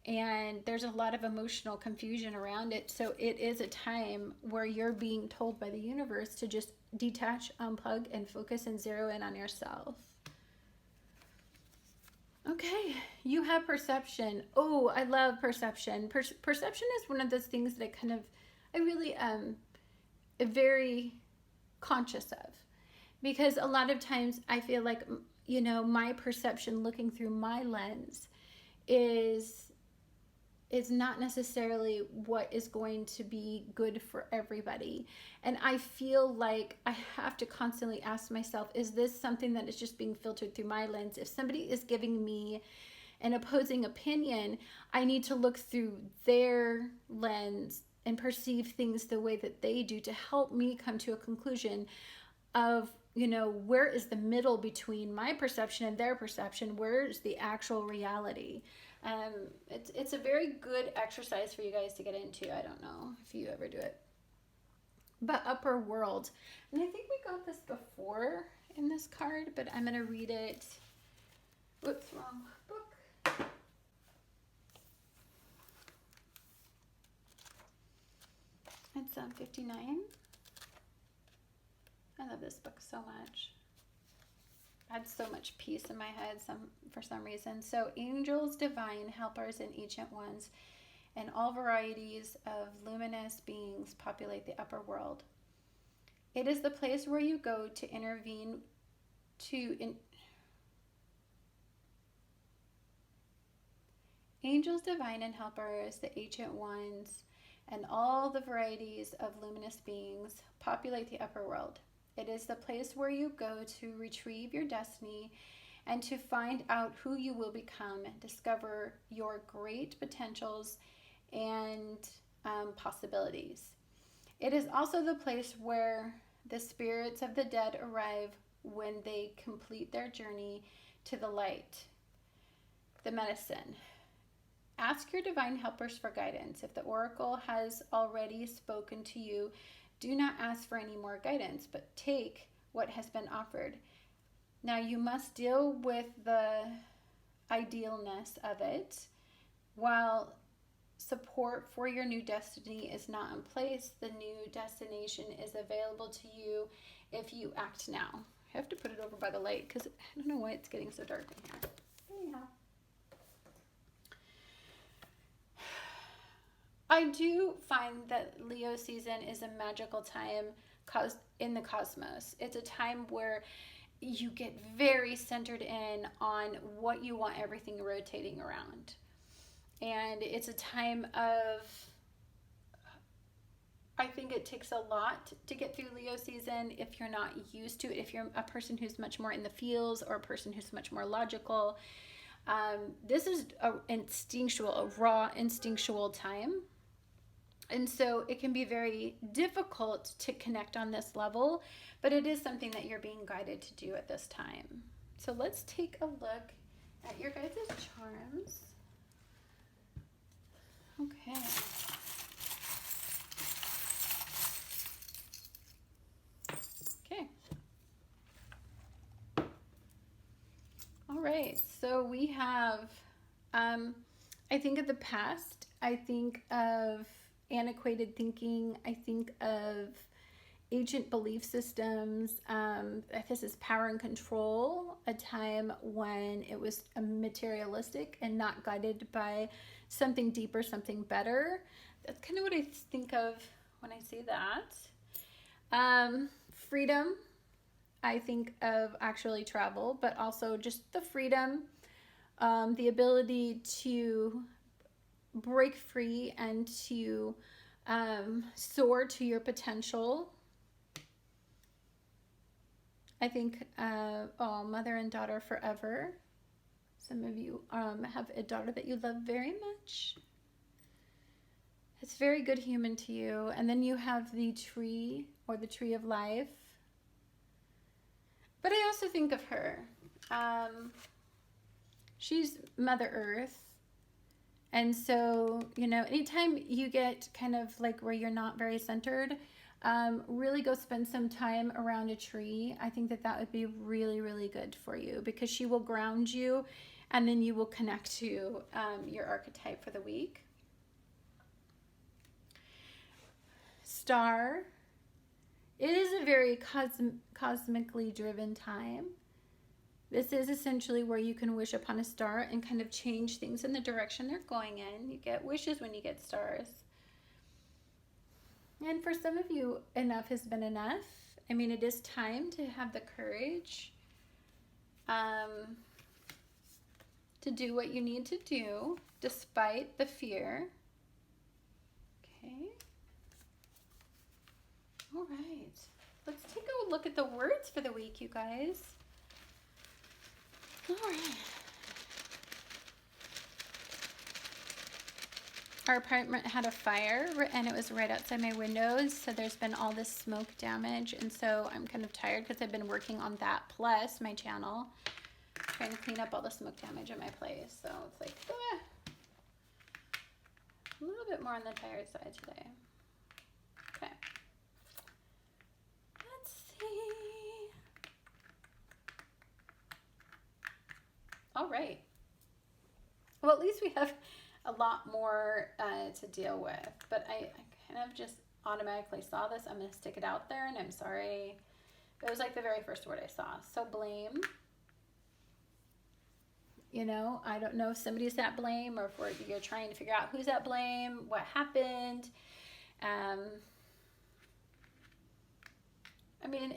And there's a lot of emotional confusion around it. So it is a time where you're being told by the universe to just detach, unplug, and focus and zero in on yourself. Okay, you have perception. Oh, I love perception. Perception is one of those things that I really am very conscious of. Because a lot of times I feel like, my perception looking through my lens is not necessarily what is going to be good for everybody. And I feel like I have to constantly ask myself, is this something that is just being filtered through my lens? If somebody is giving me an opposing opinion, I need to look through their lens and perceive things the way that they do to help me come to a conclusion of, where is the middle between my perception and their perception? Where is the actual reality? It's a very good exercise for you guys to get into. I don't know if you ever do it. But upper world. And I think we got this before in this card, but I'm going to read it. Whoops, wrong book. It's 59. I love this book so much. I had so much peace in my head for some reason. So angels, divine helpers, and ancient ones, and all varieties of luminous beings populate the upper world. It is the place where you go to intervene Angels, divine, and helpers, the ancient ones, and all the varieties of luminous beings populate the upper world. It is the place where you go to retrieve your destiny and to find out who you will become, discover your great potentials and possibilities. It is also the place where the spirits of the dead arrive when they complete their journey to the light, the medicine. Ask your divine helpers for guidance. If the oracle has already spoken to you, do not ask for any more guidance, but take what has been offered. Now you must deal with the idealness of it. While support for your new destiny is not in place, the new destination is available to you if you act now. I have to put it over by the light because I don't know why it's getting so dark in here. Anyhow. I do find that Leo season is a magical time in the cosmos. It's a time where you get very centered in on what you want everything rotating around. And it's a time of, I think it takes a lot to get through Leo season if you're not used to it. If you're a person who's much more in the feels or a person who's much more logical, this is a raw instinctual time. And so it can be very difficult to connect on this level, but it is something that you're being guided to do at this time. So let's take a look at your guys' charms. Okay. Okay. All right. So we have, I think of the past. I think of antiquated thinking. I think of ancient belief systems. This is power and control, a time when it was materialistic and not guided by something deeper, something better. That's kind of what I think of when I say that. Freedom, I think of actually travel, but also just the freedom, the ability to break free and to soar to your potential. I think, mother and daughter forever. Some of you have a daughter that you love very much. It's very good human to you. And then you have the tree or the tree of life. But I also think of her. She's Mother Earth. And so, anytime you get kind of like where you're not very centered, really go spend some time around a tree. I think that would be really, really good for you because she will ground you and then you will connect to your archetype for the week. Star. It is a very cosmically driven time. This is essentially where you can wish upon a star and kind of change things in the direction they're going in. You get wishes when you get stars. And for some of you, enough has been enough. I mean, it is time to have the courage to do what you need to do despite the fear. Okay. All right. Let's take a look at the words for the week, you guys. All right. Our apartment had a fire and it was right outside my windows, so there's been all this smoke damage, and so I'm kind of tired because I've been working on that plus my channel, trying to clean up all the smoke damage in my place. So it's like a little bit more on the tired side today. Okay. Let's see. All right. Well, at least we have a lot more to deal with, but I kind of just automatically saw this. I'm going to stick it out there, and I'm sorry. It was like the very first word I saw. So blame. I don't know if somebody's at blame or if you're trying to figure out who's at blame, what happened. I mean,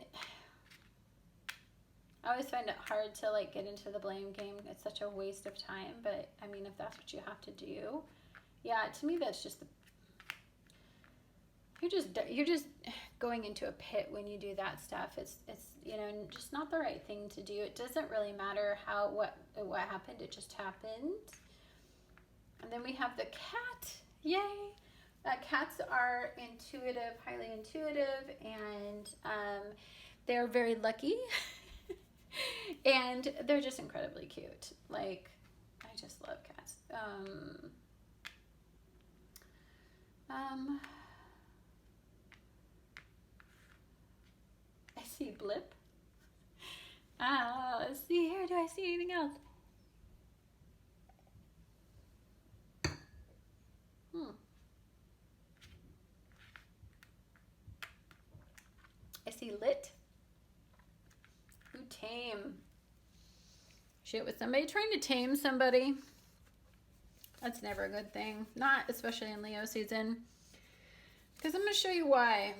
I always find it hard to get into the blame game. It's such a waste of time, but I mean, if that's what you have to do, yeah, to me that's just you're just going into a pit when you do that stuff. It's just not the right thing to do. It doesn't really matter what happened. It just happened. And then we have the cat. Yay! Cats are intuitive, highly intuitive, and they're very lucky. And they're just incredibly cute. Like, I just love cats. I see Blip. Let's see here. Do I see anything else? I see Lit. Ooh, tame. Shit, was somebody trying to tame somebody? That's never a good thing. Not especially in Leo season. Because I'm going to show you why.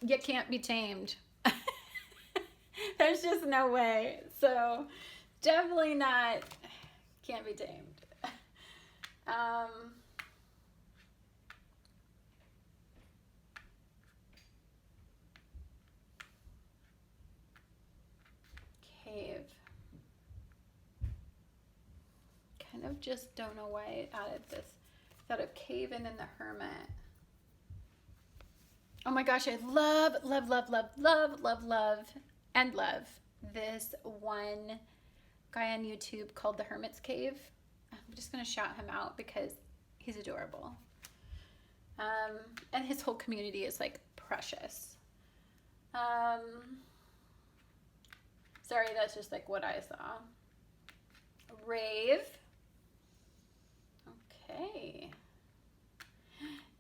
You can't be tamed. There's just no way. So, definitely not. Can't be tamed. Cave. Kind of just don't know why I added this. Got a cave and then the hermit. Oh my gosh, I love this one guy on YouTube called The Hermit's Cave. I'm just gonna shout him out because he's adorable. And his whole community is like precious. Sorry, that's just like what I saw. Rave. Okay.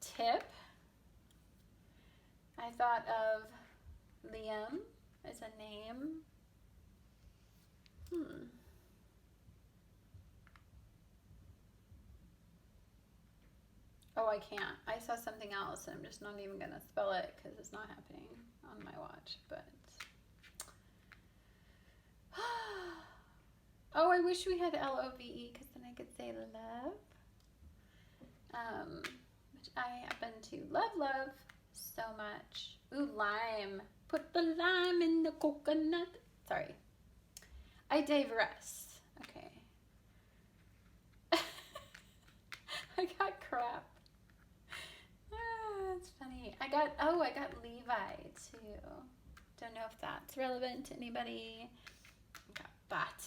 Tip. I thought of Liam as a name. Oh, I can't. I saw something else, and I'm just not even going to spell it because it's not happening on my watch, but... Oh, I wish we had Love, because then I could say love. Which I happen to love so much. Ooh, lime. Put the lime in the coconut. Sorry. I digress. Okay. I got crap. That's funny. I got Levi too. Don't know if that's relevant to anybody. I got Bat.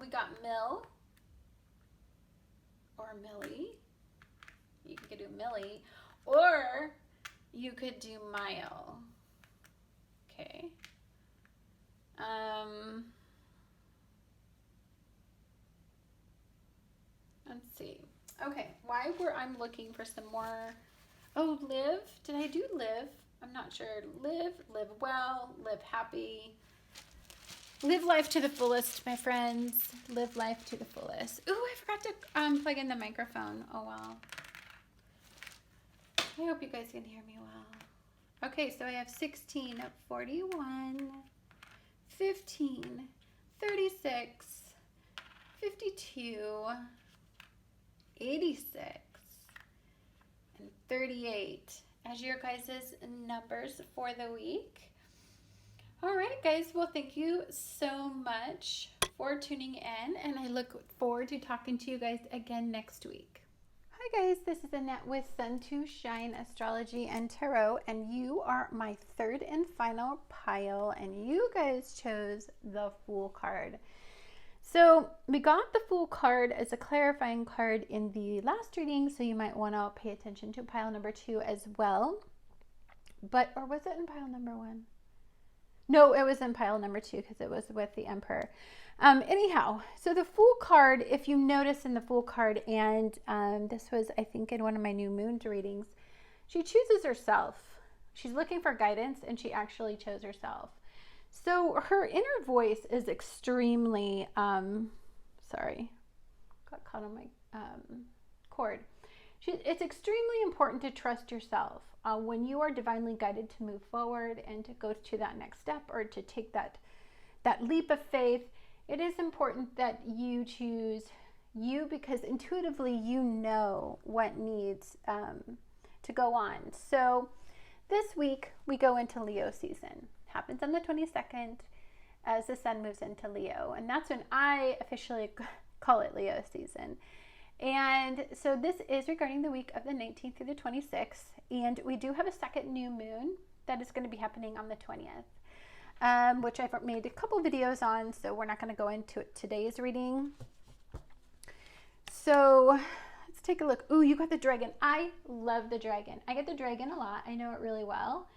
We got Mill or Millie. You could do Millie, or you could do Mile. Okay. Let's see. Okay, I'm looking for some more. Oh, live. Did I do live? I'm not sure. Live well, live happy. Live life to the fullest, my friends. Live life to the fullest. Ooh, I forgot to plug in the microphone. Oh, wow. I hope you guys can hear me well. Okay, so I have 16, 41, 15, 36, 52, 86, and 38 as your guys' numbers for the week. All right, guys. Well, thank you so much for tuning in, and I look forward to talking to you guys again next week. Hi, guys. This is Annette with Sun to Shine Astrology and Tarot, and you are my third and final pile, and you guys chose the Fool card. So we got the Fool card as a clarifying card in the last reading, so you might want to pay attention to pile number 2 as well. Or was it in pile number 1? No, it was in pile number 2 because it was with the Emperor. Anyhow, so the Fool card, if you notice in the Fool card, and this was, I think, in one of my new moon readings, she chooses herself. She's looking for guidance, and she actually chose herself. So her inner voice is extremely, sorry, got caught on my cord. It's extremely important to trust yourself when you are divinely guided to move forward and to go to that next step or to take that that leap of faith. It is important that you choose you, because intuitively you know what needs to go on. So this week we go into Leo season. Happens on the 22nd as the sun moves into Leo, and that's when I officially call it Leo season. And so this is regarding the week of the 19th through the 26th, and we do have a second new moon that is going to be happening on the 20th, which I've made a couple videos on, so we're not going to go into today's reading. So let's take a look. Ooh, you got the dragon. I love the dragon. I get the dragon a lot. I know it really well.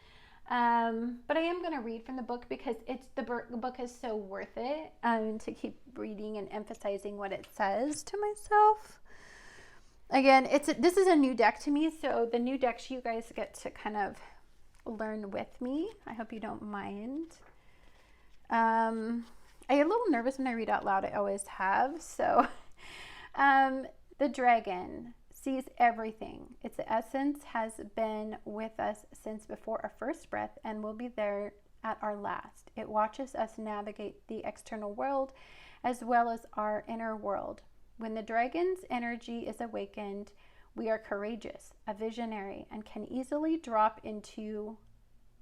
But I am going to read from the book because the book is so worth it to keep reading and emphasizing what it says to myself. Again, this is a new deck to me, so the new decks you guys get to kind of learn with me. I hope you don't mind. I get a little nervous when I read out loud. I always have. So the dragon sees everything. Its essence has been with us since before our first breath and will be there at our last. It watches us navigate the external world as well as our inner world. When the dragon's energy is awakened, we are courageous, a visionary, and can easily drop into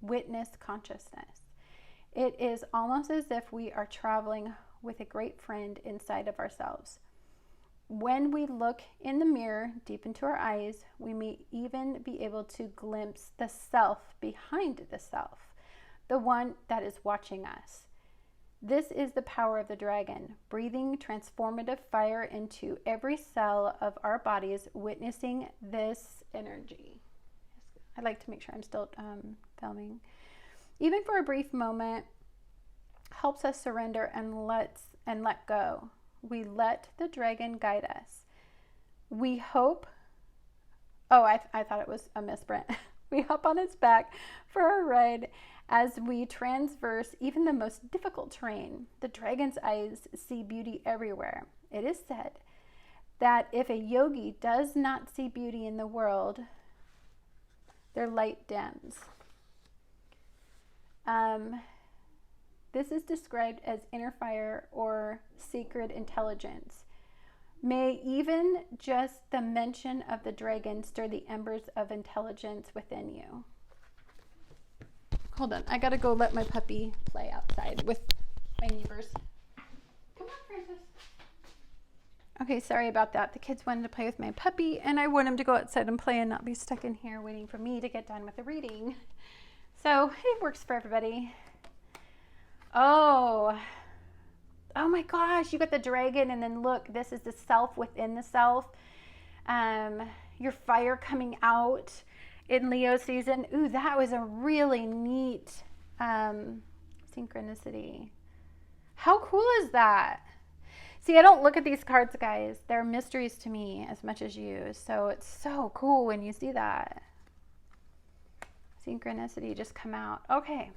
witness consciousness. It is almost as if we are traveling with a great friend inside of ourselves. When we look in the mirror deep into our eyes, we may even be able to glimpse the self behind the self, the one that is watching us. This is the power of the dragon, breathing transformative fire into every cell of our bodies, witnessing this energy. I'd like to make sure I'm still filming. Even for a brief moment, helps us surrender and let go. We let the dragon guide us. We hope, I thought it was a misprint. We hop on its back for a ride as we transverse even the most difficult terrain. The dragon's eyes see beauty everywhere. It is said that if a yogi does not see beauty in the world, their light dims. This is described as inner fire or sacred intelligence. May even just the mention of the dragon stir the embers of intelligence within you. Hold on, I gotta go let my puppy play outside with my neighbors. Come on, Francis. Okay, sorry about that. The kids wanted to play with my puppy, and I want him to go outside and play and not be stuck in here waiting for me to get done with the reading. So it works for everybody. Oh my gosh, you got the dragon, and then look, this is the self within the self. Your fire coming out in Leo season. Ooh, that was a really neat synchronicity. How cool is that? See, I don't look at these cards, guys. They're mysteries to me as much as you. So it's so cool when you see that. Synchronicity just come out. Okay.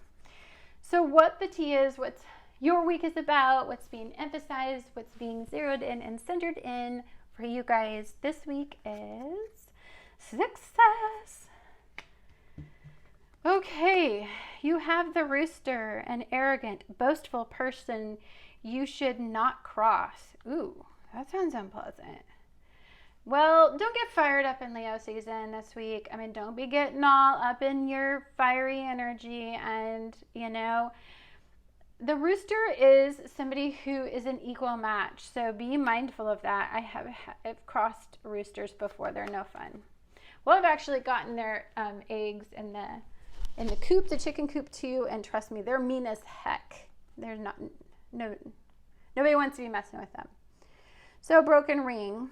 So what the tea is, what your week is about, what's being emphasized, what's being zeroed in and centered in for you guys this week is success. Okay, you have the rooster, an arrogant, boastful person you should not cross. Ooh, that sounds unpleasant. Well, don't get fired up in Leo season this week. I mean, don't be getting all up in your fiery energy. And, the rooster is somebody who is an equal match. So be mindful of that. I've crossed roosters before. They're no fun. Well, I've actually gotten their eggs in the coop, the chicken coop too. And trust me, they're mean as heck. They're not, nobody wants to be messing with them. So broken ring.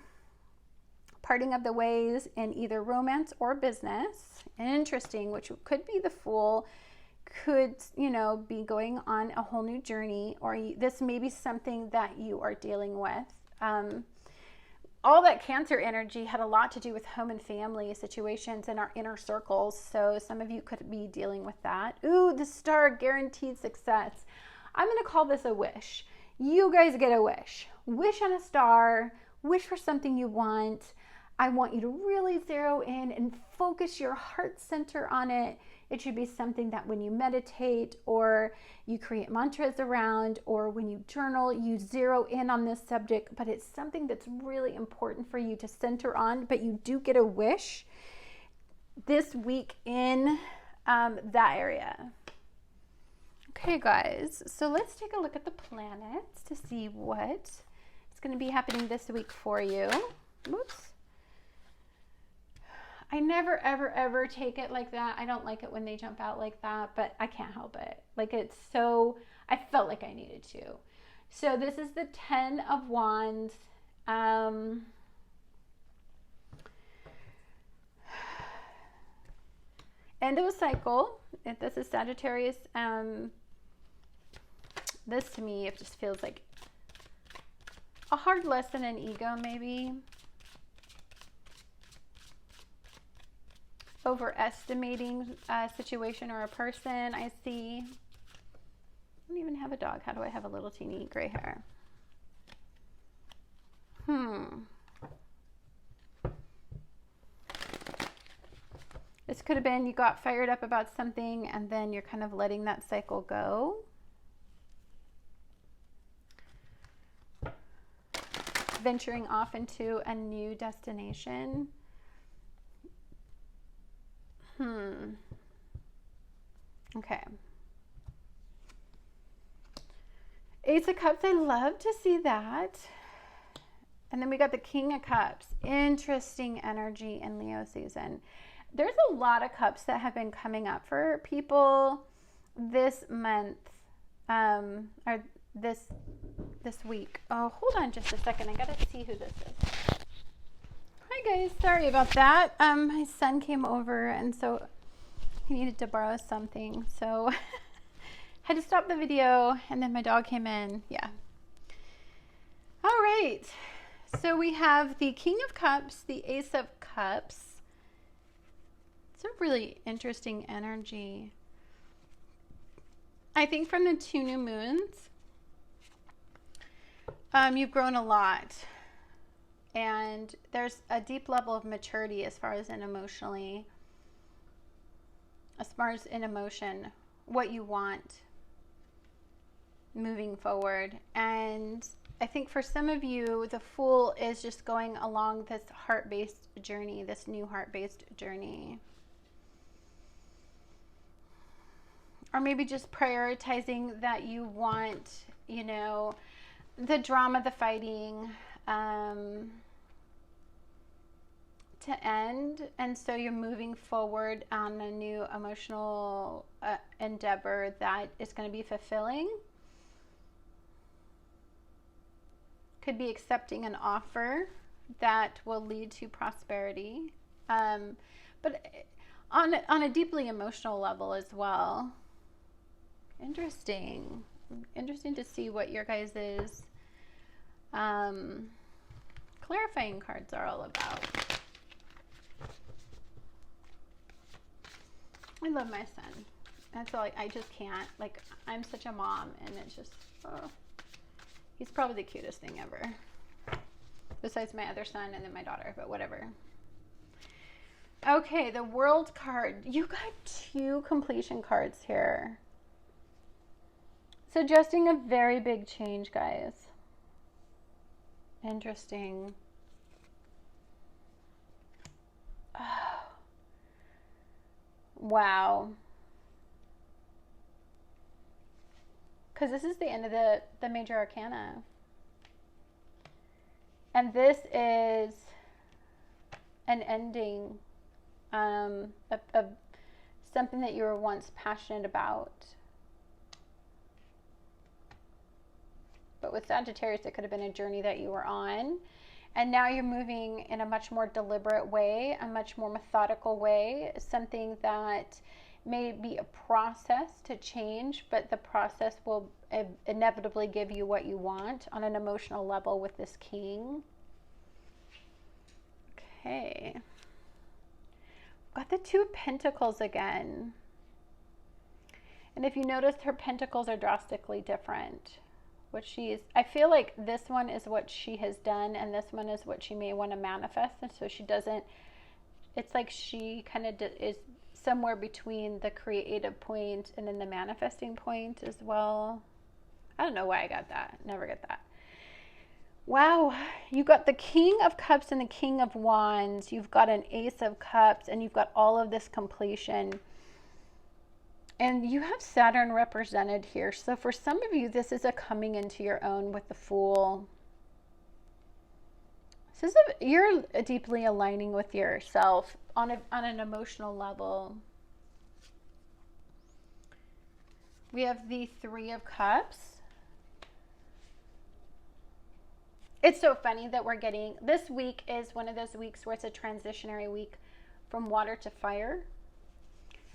Parting of the ways in either romance or business. Interesting, which could be the Fool, could, be going on a whole new journey, or this may be something that you are dealing with. All that Cancer energy had a lot to do with home and family situations in our inner circles, so some of you could be dealing with that. Ooh, the Star, guaranteed success. I'm going to call this a wish. You guys get a wish. Wish on a star. Wish for something you want. I want you to really zero in and focus your heart center on it. It should be something that when you meditate or you create mantras around, or when you journal, you zero in on this subject, but it's something that's really important for you to center on. But you do get a wish this week in that area. Okay, guys, so let's take a look at the planets to see what is going to be happening this week for you. Whoops. I never, ever, ever take it like that. I don't like it when they jump out like that, but I can't help it. Like, it's so, I felt like I needed to. So this is the 10 of Wands. End of a cycle. This is Sagittarius. This to me, it just feels like a hard lesson in ego, maybe. Overestimating a situation or a person. I see. I don't even have a dog. How do I have a little teeny gray hair? This could have been you got fired up about something and then you're kind of letting that cycle go. Venturing off into a new destination. Okay. Ace of Cups, I love to see that. And then we got the King of Cups. Interesting energy in Leo season. There's a lot of cups that have been coming up for people this month, or this week. Oh, hold on just a second. I gotta see who this is. Hi guys, sorry about that. My son came over and so he needed to borrow something. So had to stop the video and then my dog came in. Yeah. All right. So we have the King of Cups, the Ace of Cups. It's a really interesting energy. I think from the 2 new moons, you've grown a lot. And there's a deep level of maturity as far as in emotion, what you want moving forward. And I think for some of you, the Fool is just going along this heart-based journey, this new heart-based journey. Or maybe just prioritizing that you want, you know, the drama, the fighting, to end, and so you're moving forward on a new emotional endeavor that is going to be fulfilling. Could be accepting an offer that will lead to prosperity, but on a deeply emotional level as well. Interesting to see what your guys' clarifying cards are all about. I love my son. That's all. I just can't. Like, I'm such a mom, and it's just, oh, he's probably the cutest thing ever. Besides my other son and then my daughter, but whatever. Okay, the World card. You got 2 completion cards here. Suggesting a very big change, guys. Interesting. Oh. Wow. Because this is the end of the major arcana. And this is an ending of something that you were once passionate about. But with Sagittarius, it could have been a journey that you were on. And now you're moving in a much more deliberate way, a much more methodical way, something that may be a process to change, but the process will inevitably give you what you want on an emotional level with this King. Okay. Got the 2 of Pentacles again. And if you notice, her pentacles are drastically different. I feel like this one is what she has done, and this one is what she may want to manifest. And so she doesn't, it's like she kind of is somewhere between the creative point and then the manifesting point as well. I don't know why I got that. Never get that. Wow, you got the King of Cups and the King of Wands. You've got an Ace of Cups, and you've got all of this completion. And you have Saturn represented here. So for some of you, this is a coming into your own with the Fool. This is you're deeply aligning with yourself on an emotional level. We have the Three of Cups. It's so funny that we're getting, this week is one of those weeks where it's a transitionary week from water to fire,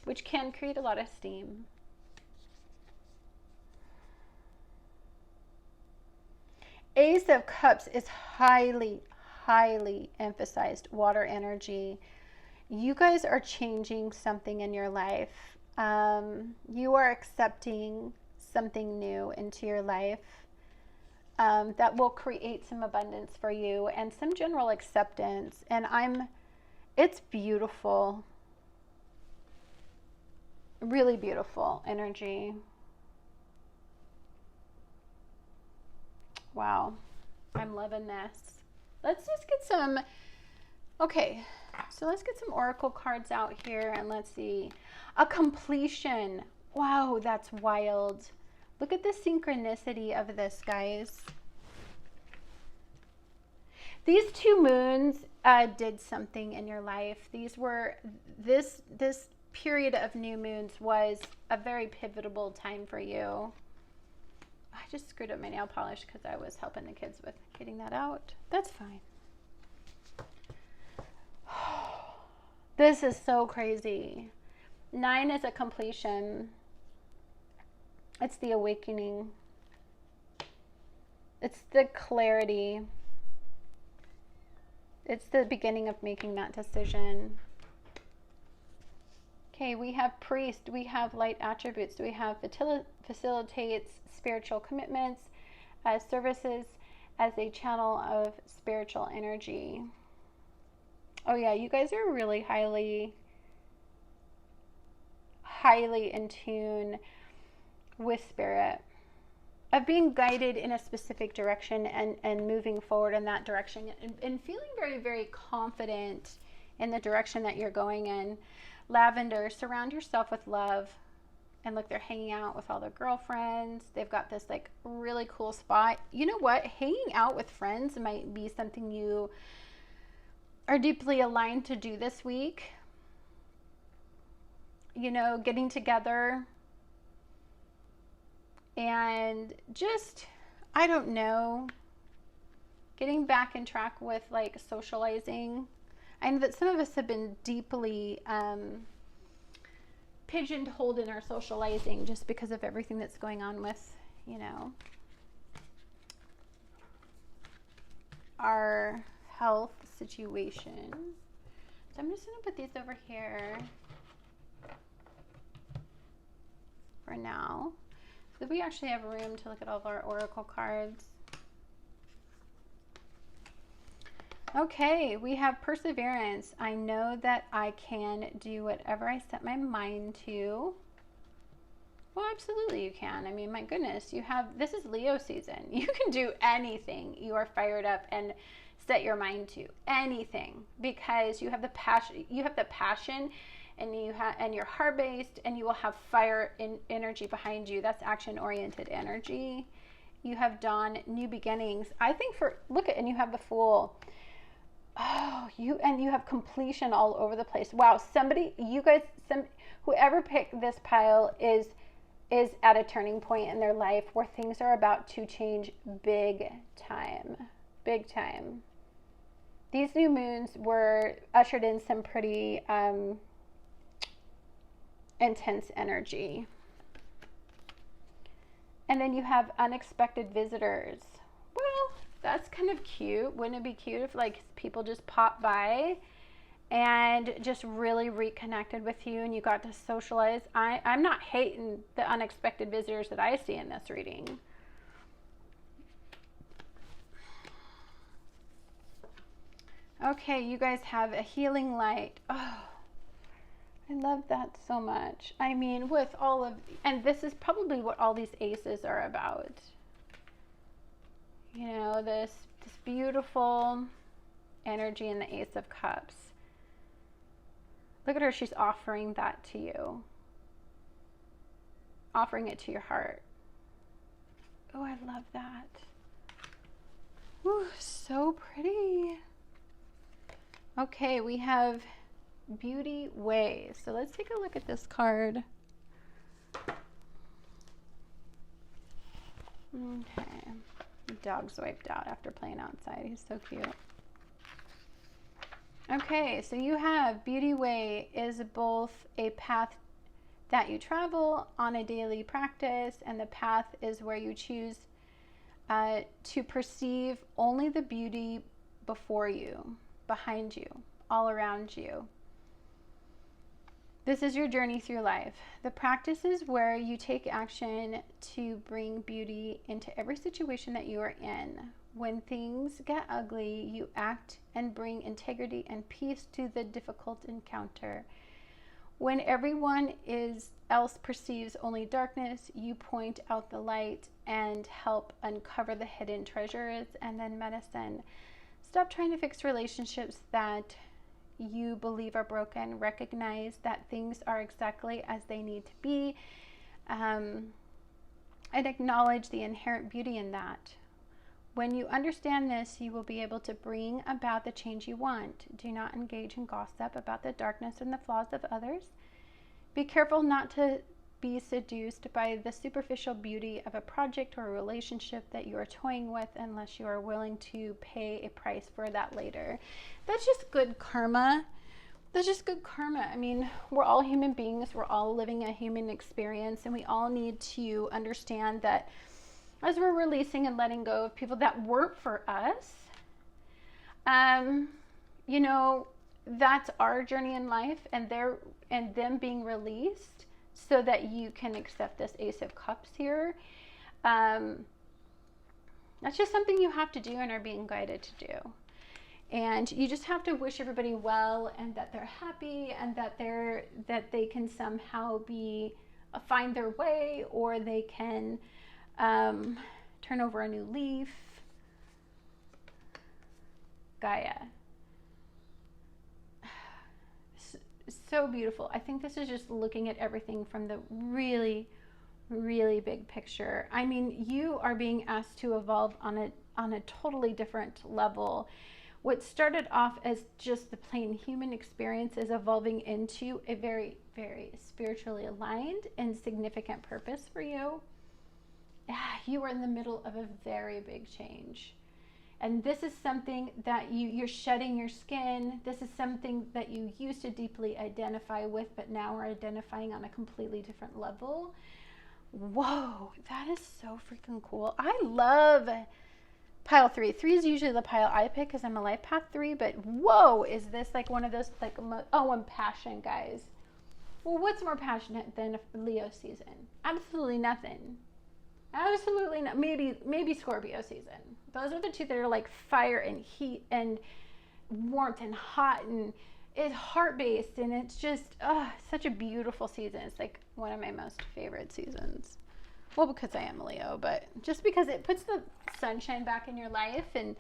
which can create a lot of steam. Ace of Cups is highly, highly emphasized water energy. You guys are changing something in your life. You are accepting something new into your life. That will create some abundance for you and some general acceptance. And it's beautiful. Really beautiful energy. Wow. I'm loving this. Let's just get some, okay. So let's get some oracle cards out here and let's see. A completion. Wow, that's wild. Look at the synchronicity of this, guys. These two moons did something in your life. This period of new moons was a very pivotal time for you. I just screwed up my nail polish because I was helping the kids with getting that out. That's fine. This is so crazy. 9 is a completion. It's the awakening. It's the clarity. It's the beginning of making that decision. Okay, we have priest. We have light attributes. We have facilitates spiritual commitments, services as a channel of spiritual energy. Oh yeah, you guys are really highly in tune with spirit, of being guided in a specific direction and moving forward in that direction and feeling very, very confident in the direction that you're going in. Lavender, surround yourself with love. And look, they're hanging out with all their girlfriends. They've got this like really cool spot. You know what? Hanging out with friends might be something you are deeply aligned to do this week. You know, getting together and just, I don't know, getting back in track with like socializing. I know that some of us have been deeply pigeonholed in our socializing just because of everything that's going on with, you know, our health situation. So I'm just going to put these over here for now. So we actually have room to look at all of our oracle cards. Okay, we have perseverance. I know that I can do whatever I set my mind to. Well, absolutely you can. I mean, my goodness, this is Leo season. You can do anything you are fired up and set your mind to. Anything, because you have the passion, and you're heart-based, and you will have fire in energy behind you. That's action-oriented energy. You have dawn, new beginnings. I think and you have the Fool. Oh, you have completion all over the place. Wow, whoever picked this pile is at a turning point in their life where things are about to change big time. Big time. These new moons were ushered in some pretty intense energy. And then you have unexpected visitors. Well, that's kind of cute. Wouldn't it be cute if like people just popped by and just really reconnected with you and you got to socialize? I'm not hating the unexpected visitors that I see in this reading. Okay, you guys have a healing light. Oh, I love that so much. I mean, with all of, and this is probably what all these aces are about. You know, this beautiful energy in the Ace of Cups. Look at her, she's offering that to you. Offering it to your heart. Oh, I love that. Ooh, so pretty. Okay, we have Beauty Way. So let's take a look at this card. Okay. The dog's wiped out after playing outside. He's so cute. Okay, so you have Beauty Way is both a path that you travel on a daily practice, and the path is where you choose to perceive only the beauty before you, behind you, all around you. This is your journey through life. The practice is where you take action to bring beauty into every situation that you are in. When things get ugly, you act and bring integrity and peace to the difficult encounter. When everyone else perceives only darkness, you point out the light and help uncover the hidden treasures. And then medicine. Stop trying to fix relationships that you believe are broken. Recognize that things are exactly as they need to be, and acknowledge the inherent beauty in that. When you understand this, you will be able to bring about the change you want. Do not engage in gossip about the darkness and the flaws of others. Be careful not to be seduced by the superficial beauty of a project or a relationship that you are toying with unless you are willing to pay a price for that later. That's just good karma. That's just good karma. I mean, we're all human beings. We're all living a human experience, and we all need to understand that as we're releasing and letting go of people that weren't for us, you know, that's our journey in life, and them being released so that you can accept this Ace of Cups here. That's just something you have to do and are being guided to do. And you just have to wish everybody well, and that they're happy, and that they can somehow find their way, or they can turn over a new leaf. Gaia. So beautiful. I think this is just looking at everything from the really, really big picture. I mean, you are being asked to evolve on a totally different level. What started off as just the plain human experience is evolving into a very, very spiritually aligned and significant purpose for you. You are in the middle of a very big change. And this is something that you're shedding your skin. This is something that you used to deeply identify with, but now are identifying on a completely different level. Whoa, that is so freaking cool. I love pile 3. 3 is usually the pile I pick because I'm a life path 3, but whoa, is this like one of those, like, and passion, guys. Well, what's more passionate than a Leo season? Absolutely nothing. Absolutely not. Maybe Scorpio season. Those are the two that are like fire and heat and warmth and hot, and it's heart-based, and it's just such a beautiful season. It's like one of my most favorite seasons. Well, because I am a Leo, but just because it puts the sunshine back in your life and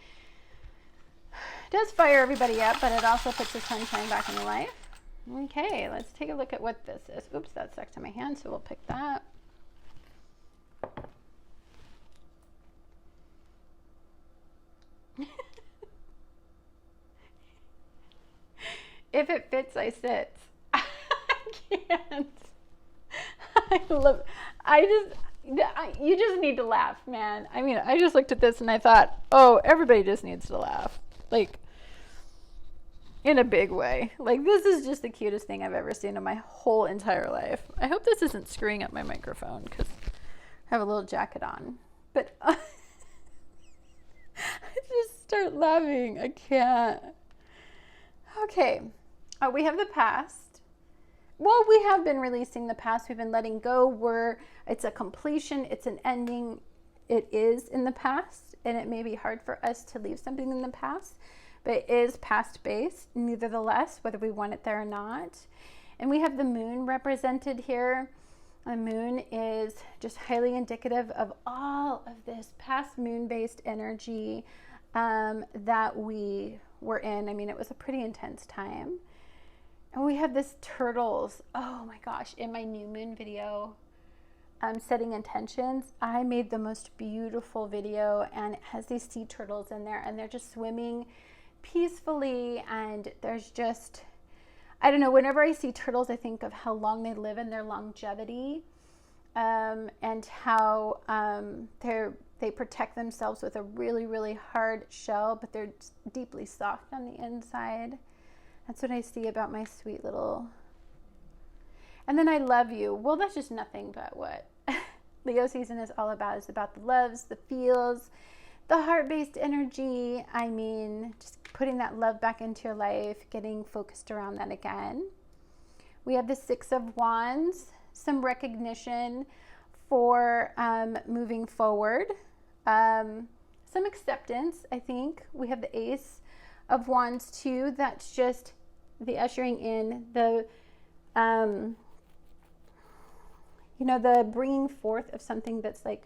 does fire everybody up, but it also puts the sunshine back in your life. Okay, let's take a look at what this is. Oops, that stuck to my hand, so we'll pick that. If it fits, I sit. I can't. You just need to laugh, man. I mean, I just looked at this and I thought, oh, everybody just needs to laugh. Like, in a big way. Like, this is just the cutest thing I've ever seen in my whole entire life. I hope this isn't screwing up my microphone because I have a little jacket on. But I just start laughing. I can't. Okay. We have the past. Well, we have been releasing the past. We've been letting go. It's a completion. It's an ending. It is in the past, and it may be hard for us to leave something in the past. but it is past-based, nevertheless, whether we want it there or not. And we have the moon represented here. The moon is just highly indicative of all of this past moon-based energy that we were in. I mean, it was a pretty intense time. And we have this turtles. Oh my gosh, in my new moon video, setting intentions, I made the most beautiful video, and it has these sea turtles in there, and they're just swimming peacefully, and there's just, I don't know, whenever I see turtles, I think of how long they live and their longevity, and how they protect themselves with a really, really hard shell, but they're deeply soft on the inside. That's what I see about my sweet little. And then I love you. Well, that's just nothing but what Leo season is all about. It's about the loves, the feels, the heart-based energy. I mean, just putting that love back into your life, getting focused around that again. We have the Six of Wands, some recognition for moving forward, some acceptance, I think. We have the Ace of Wands too. That's just the ushering in the the bringing forth of something that's like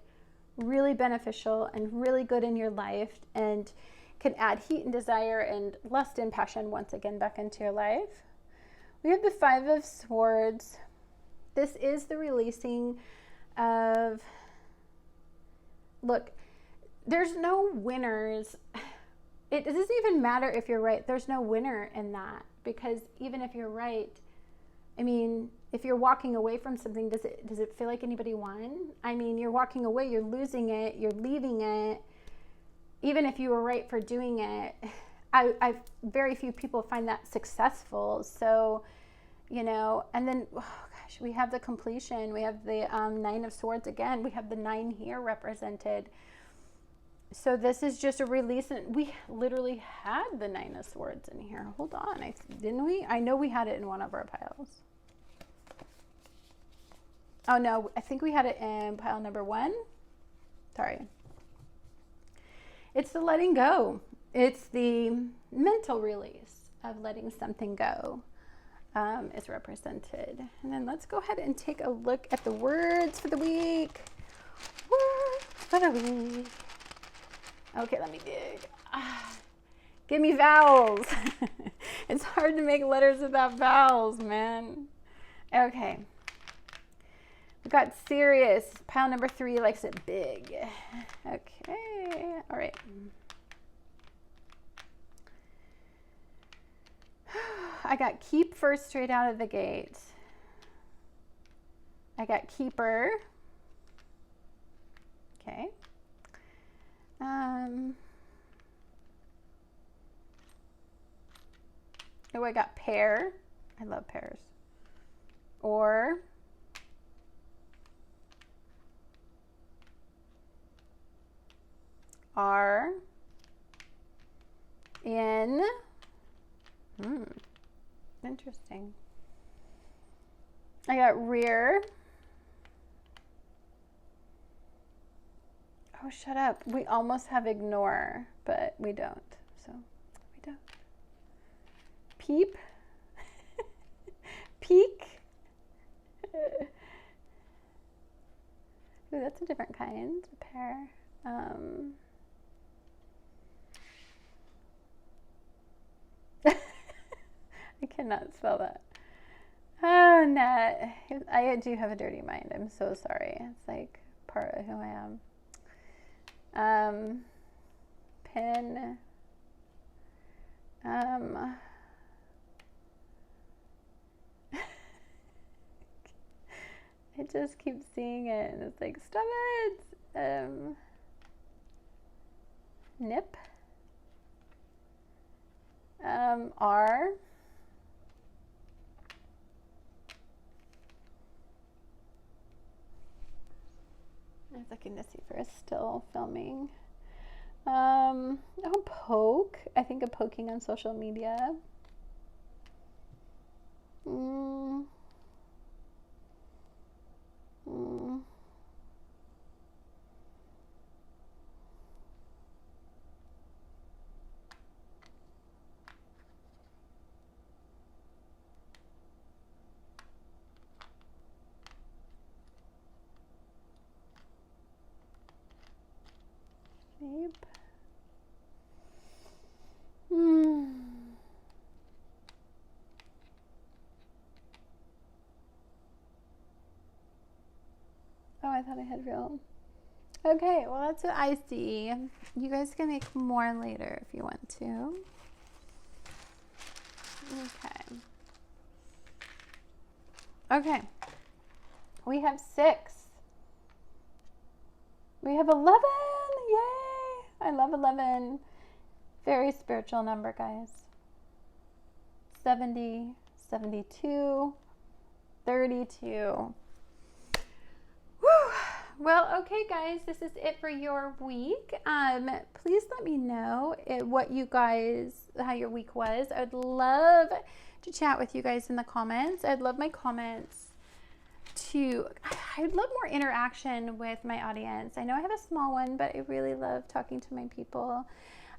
really beneficial and really good in your life, and can add heat and desire and lust and passion once again back into your life. We have the Five of Swords. This is the releasing of, look, there's no winners. It doesn't even matter if you're right. There's no winner in that, because even if you're right, I mean, if you're walking away from something, does it feel like anybody won? I mean, you're walking away, you're losing it, you're leaving it. Even if you were right for doing it, I very few people find that successful. So, and then, oh gosh, we have the completion. We have the Nine of Swords again. We have the 9 here represented. So this is just a release, and we literally had the 9 of Swords in here. Hold on, didn't we? I know we had it in one of our piles. Oh no, I think we had it in pile number 1. Sorry. It's the letting go. It's the mental release of letting something go is represented. And then let's go ahead and take a look at the words for the week. Words for the week. Okay, let me dig. Give me vowels. It's hard to make letters without vowels, man. Okay. We got serious. Pile number 3 likes it big. Okay. All right. I got keep first straight out of the gate. I got keeper. Okay. Oh, I got pair. I love pairs. Or are in. Interesting. I got rear. Oh, shut up. We almost have ignore, but we don't. So we don't. Peep. Peek. Ooh, that's a different kind. Pair. I cannot spell that. Oh, Nat. I do have a dirty mind. I'm so sorry. It's like part of who I am. Pin. I just keep seeing it, and it's like, stop it. Nip. R. I was looking to see if we're still filming. Oh, poke. I think of poking on social media. my head feel. Okay, well, that's what I see. You guys can make more later if you want to. Okay. Okay. We have 6. We have 11. Yay! I love 11. Very spiritual number, guys. 70, 72, 32. Woo! Well, okay, guys, this is it for your week. Please let me know how your week was. I'd love to chat with you guys in the comments. I'd love my comments I'd love more interaction with my audience. I know I have a small one, but I really love talking to my people.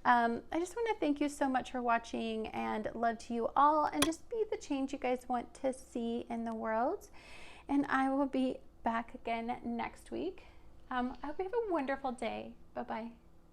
I just want to thank you so much for watching, and love to you all, and just be the change you guys want to see in the world. And I will be back again next week. I hope you have a wonderful day. Bye-bye.